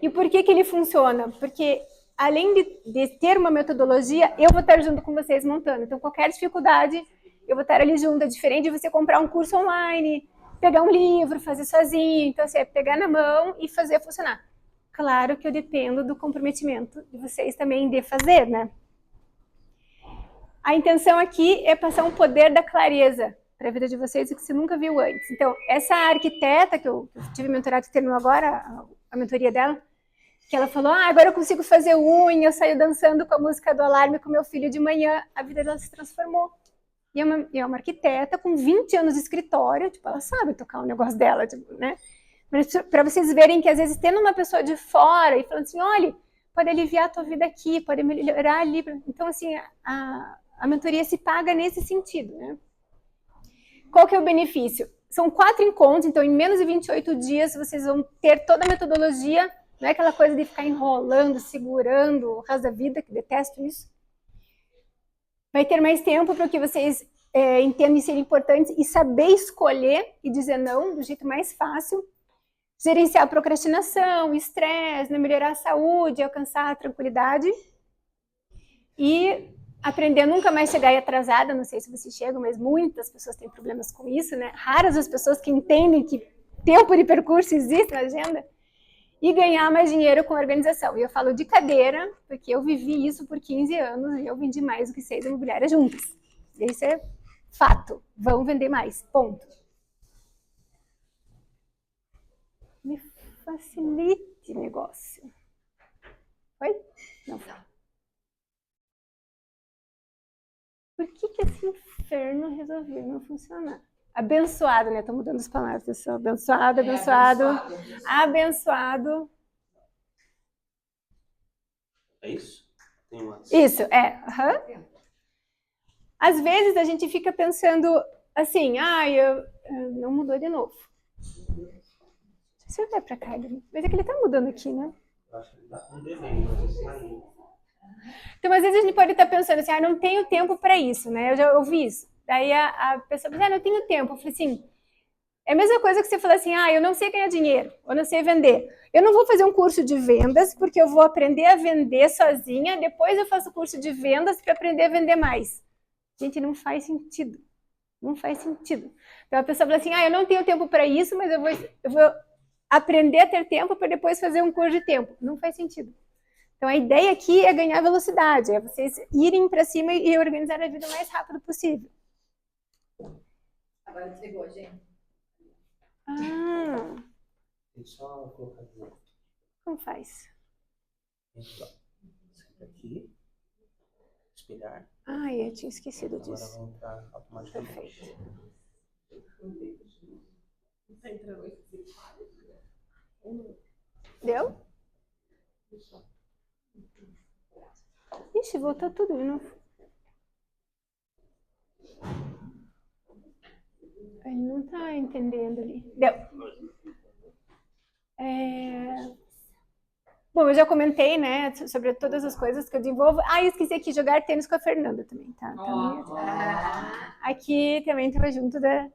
E por que ele funciona? Porque, além de ter uma metodologia, eu vou estar junto com vocês montando. Então, qualquer dificuldade, eu vou estar ali junto. É diferente de você comprar um curso online, pegar um livro, fazer sozinho. Então, assim, é pegar na mão e fazer funcionar. Claro que eu dependo do comprometimento de vocês também de fazer, né? A intenção aqui é passar um poder da clareza para a vida de vocês, o que você nunca viu antes. Então, essa arquiteta que eu tive mentorado, que terminou agora a mentoria dela, que ela falou, agora eu consigo fazer unha, eu saio dançando com a música do alarme com meu filho de manhã, a vida dela se transformou. E é uma arquiteta com 20 anos de escritório, tipo, ela sabe tocar o negócio dela, tipo, né? Mas para vocês verem que às vezes tendo uma pessoa de fora e falando assim, olha, pode aliviar a tua vida aqui, pode melhorar ali. Então, assim, a mentoria se paga nesse sentido, né? Qual que é o benefício? São 4 encontros, então em menos de 28 dias vocês vão ter toda a metodologia. Não é aquela coisa de ficar enrolando, segurando o resto da vida, que detesto isso. Vai ter mais tempo para que vocês entendam ser importantes e saber escolher e dizer não do jeito mais fácil. Gerenciar a procrastinação, estresse, melhorar a saúde, alcançar a tranquilidade. E aprender a nunca mais chegar atrasada. Não sei se vocês chegam, mas muitas pessoas têm problemas com isso, né? Raras as pessoas que entendem que tempo de percurso existe na agenda. E ganhar mais dinheiro com a organização. E eu falo de cadeira, porque eu vivi isso por 15 anos e eu vendi mais do que 6 imobiliárias juntas. Isso é fato. Vão vender mais. Ponto. Me facilite o negócio. Foi? Não. Por que esse inferno resolveu não funcionar? Abençoado, né? Tô mudando as palavras, pessoal. Abençoado, abençoado. Abençoado. É isso? Tem uma... Isso, Às vezes a gente fica pensando assim, não mudou de novo. Deixa eu ver pra cá, mas é que ele tá mudando aqui, né? Eu acho que ele tá com delay, mas isso aí. Então, às vezes a gente pode estar pensando assim, não tenho tempo para isso, né? Eu já ouvi isso. Daí a pessoa diz, não tenho tempo. Eu falei assim, é a mesma coisa que você fala assim, eu não sei ganhar dinheiro, eu não sei vender. Eu não vou fazer um curso de vendas porque eu vou aprender a vender sozinha, depois eu faço curso de vendas para aprender a vender mais. Gente, não faz sentido. Não faz sentido. Então a pessoa fala assim, eu não tenho tempo para isso, mas eu vou aprender a ter tempo para depois fazer um curso de tempo. Não faz sentido. Então, a ideia aqui é ganhar velocidade, é vocês irem para cima e organizar a vida o mais rápido possível. Agora desligou, gente. Tem só colocar aqui. Como faz? Aqui. Espelhar. Ai, eu tinha esquecido Agora disso. vai entrar automaticamente. Perfeito. Deu? Ixi, voltou tudo de novo. Ele não tá entendendo ali. Deu. Bom, eu já comentei, né, sobre todas as coisas que eu desenvolvo. Ah, eu esqueci aqui, jogar tênis com a Fernanda também, tá? Aqui também estava junto da...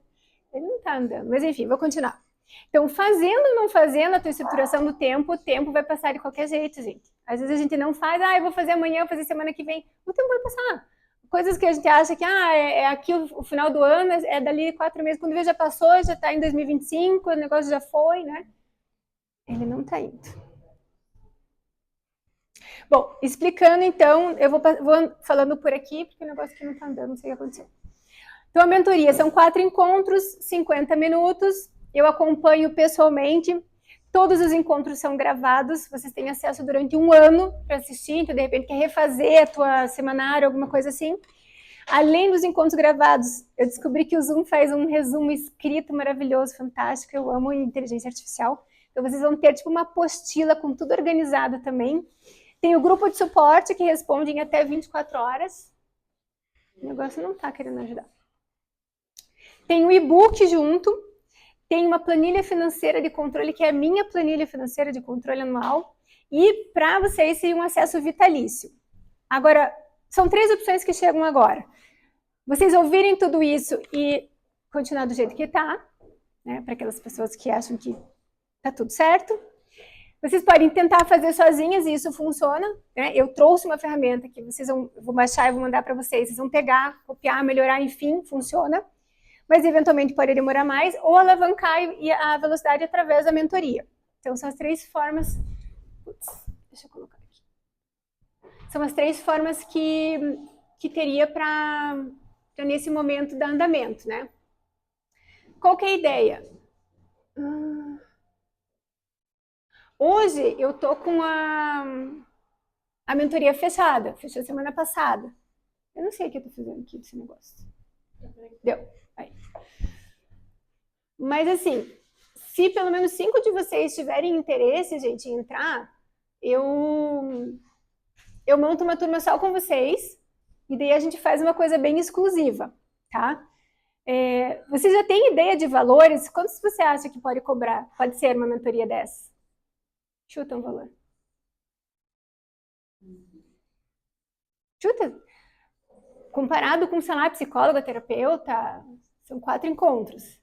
Ele não tá andando, mas enfim, vou continuar. Então, fazendo ou não fazendo a tua estruturação do tempo, o tempo vai passar de qualquer jeito, gente. Às vezes a gente não faz, eu vou fazer amanhã, vou fazer semana que vem. O tempo vai passar. Coisas que a gente acha que, é aqui o final do ano, é dali 4 meses. Quando vê, já passou, já tá em 2025, o negócio já foi, né? Ele não tá indo. Bom, explicando então, eu vou falando por aqui, porque o negócio aqui não tá andando, não sei o que aconteceu. Então, a mentoria são 4 encontros, 50 minutos. Eu acompanho pessoalmente. Todos os encontros são gravados. Vocês têm acesso durante 1 ano para assistir. Então, de repente, quer refazer a tua semanária, alguma coisa assim. Além dos encontros gravados, eu descobri que o Zoom faz um resumo escrito maravilhoso, fantástico. Eu amo inteligência artificial. Então, vocês vão ter tipo uma apostila com tudo organizado também. Tem o grupo de suporte que responde em até 24 horas. O negócio não está querendo ajudar. Tem um e-book junto, tem uma planilha financeira de controle, que é a minha planilha financeira de controle anual, e para vocês tem um acesso vitalício. Agora, são 3 opções que chegam agora. Vocês ouvirem tudo isso e continuar do jeito que está, né, para aquelas pessoas que acham que está tudo certo. Vocês podem tentar fazer sozinhas e isso funciona, né? Eu trouxe uma ferramenta que eu vou baixar e vou mandar para vocês. Vocês vão pegar, copiar, melhorar, enfim, funciona. Mas eventualmente pode demorar mais, ou alavancar a velocidade através da mentoria. Então, são as 3 formas... Putz, deixa eu colocar aqui. São as 3 formas que teria para nesse momento da andamento, né? Qual que é a ideia? Hoje eu tô com a mentoria fechada. Fechou semana passada. Eu não sei o que eu tô fazendo aqui desse negócio. Deu. Aí. Mas assim, se pelo menos 5 de vocês tiverem interesse, gente, em entrar, eu monto uma turma só com vocês e daí a gente faz uma coisa bem exclusiva, tá? Você já tem ideia de valores? Quantos você acha que pode cobrar? Pode ser uma mentoria dessa? Chuta um valor. Chuta. Comparado com, sei lá, psicóloga, terapeuta, são 4 encontros.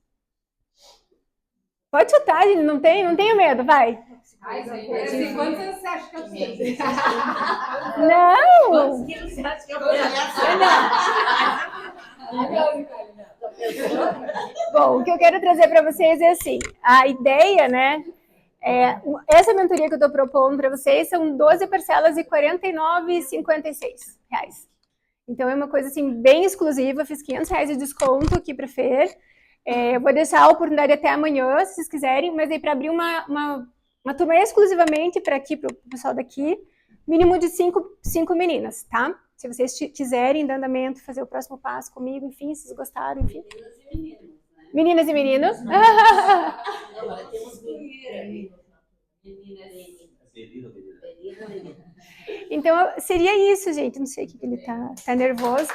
Pode chutar, gente, não tenha medo, vai. Ai, gente, quantos você acha que eu preciso? Não! Quantos quilos você acha que eu Bom, o que eu quero trazer para vocês é assim, a ideia, né, essa mentoria que eu estou propondo para vocês são 12 parcelas de R$ 49,56. Então é uma coisa assim bem exclusiva, fiz R$ 500 de desconto aqui para a Fer. Eu vou deixar a oportunidade até amanhã, se vocês quiserem, mas aí para abrir uma turma exclusivamente para aqui, para o pessoal daqui, mínimo de 5 meninas, tá? Se vocês quiserem dar andamento, fazer o próximo passo comigo, enfim, se vocês gostaram, enfim. Meninas e meninos. Agora temos meninas. Então, seria isso, gente. Não sei o que ele tá nervoso.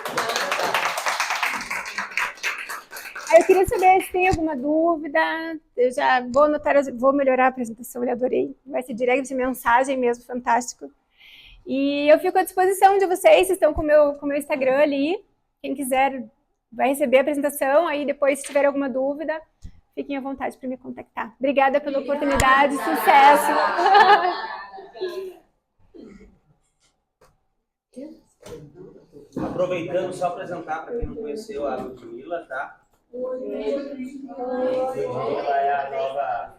Aí eu queria saber se tem alguma dúvida. Eu já vou anotar, vou melhorar a apresentação, eu adorei. Vai ser direto de mensagem mesmo, fantástico. E eu fico à disposição de vocês, vocês estão com o meu Instagram ali. Quem quiser vai receber a apresentação, aí depois, se tiver alguma dúvida, fiquem à vontade para me contactar. Obrigada pela oportunidade, sucesso! Aproveitando, só apresentar para quem não conheceu a Ludmila, tá? Ela é a nova...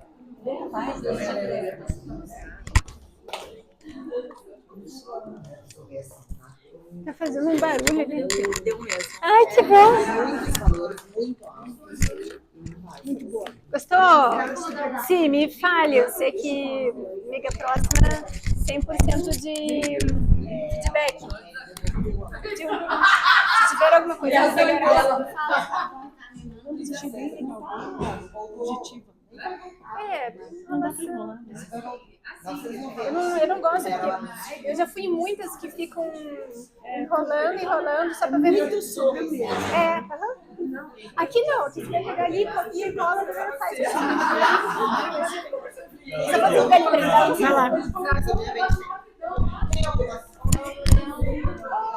Tá fazendo um barulho ali. Deu mesmo. Ai, que bom! Muitos valores muito altos. Muito boa. Gostou? Sim, me fale. Eu sei que amiga próxima 100% de feedback. Se tiver alguma coisa a melhorar, Positiva. não dá pra enrolar. Eu não gosto, porque eu já fui em muitas que ficam enrolando só pra ver. Muito sobre. Aqui não, aqui você vai pegar ali, copia e cola e você faz. Só pra você ver ali, vai lá.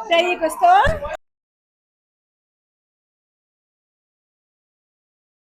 E aí, gostou?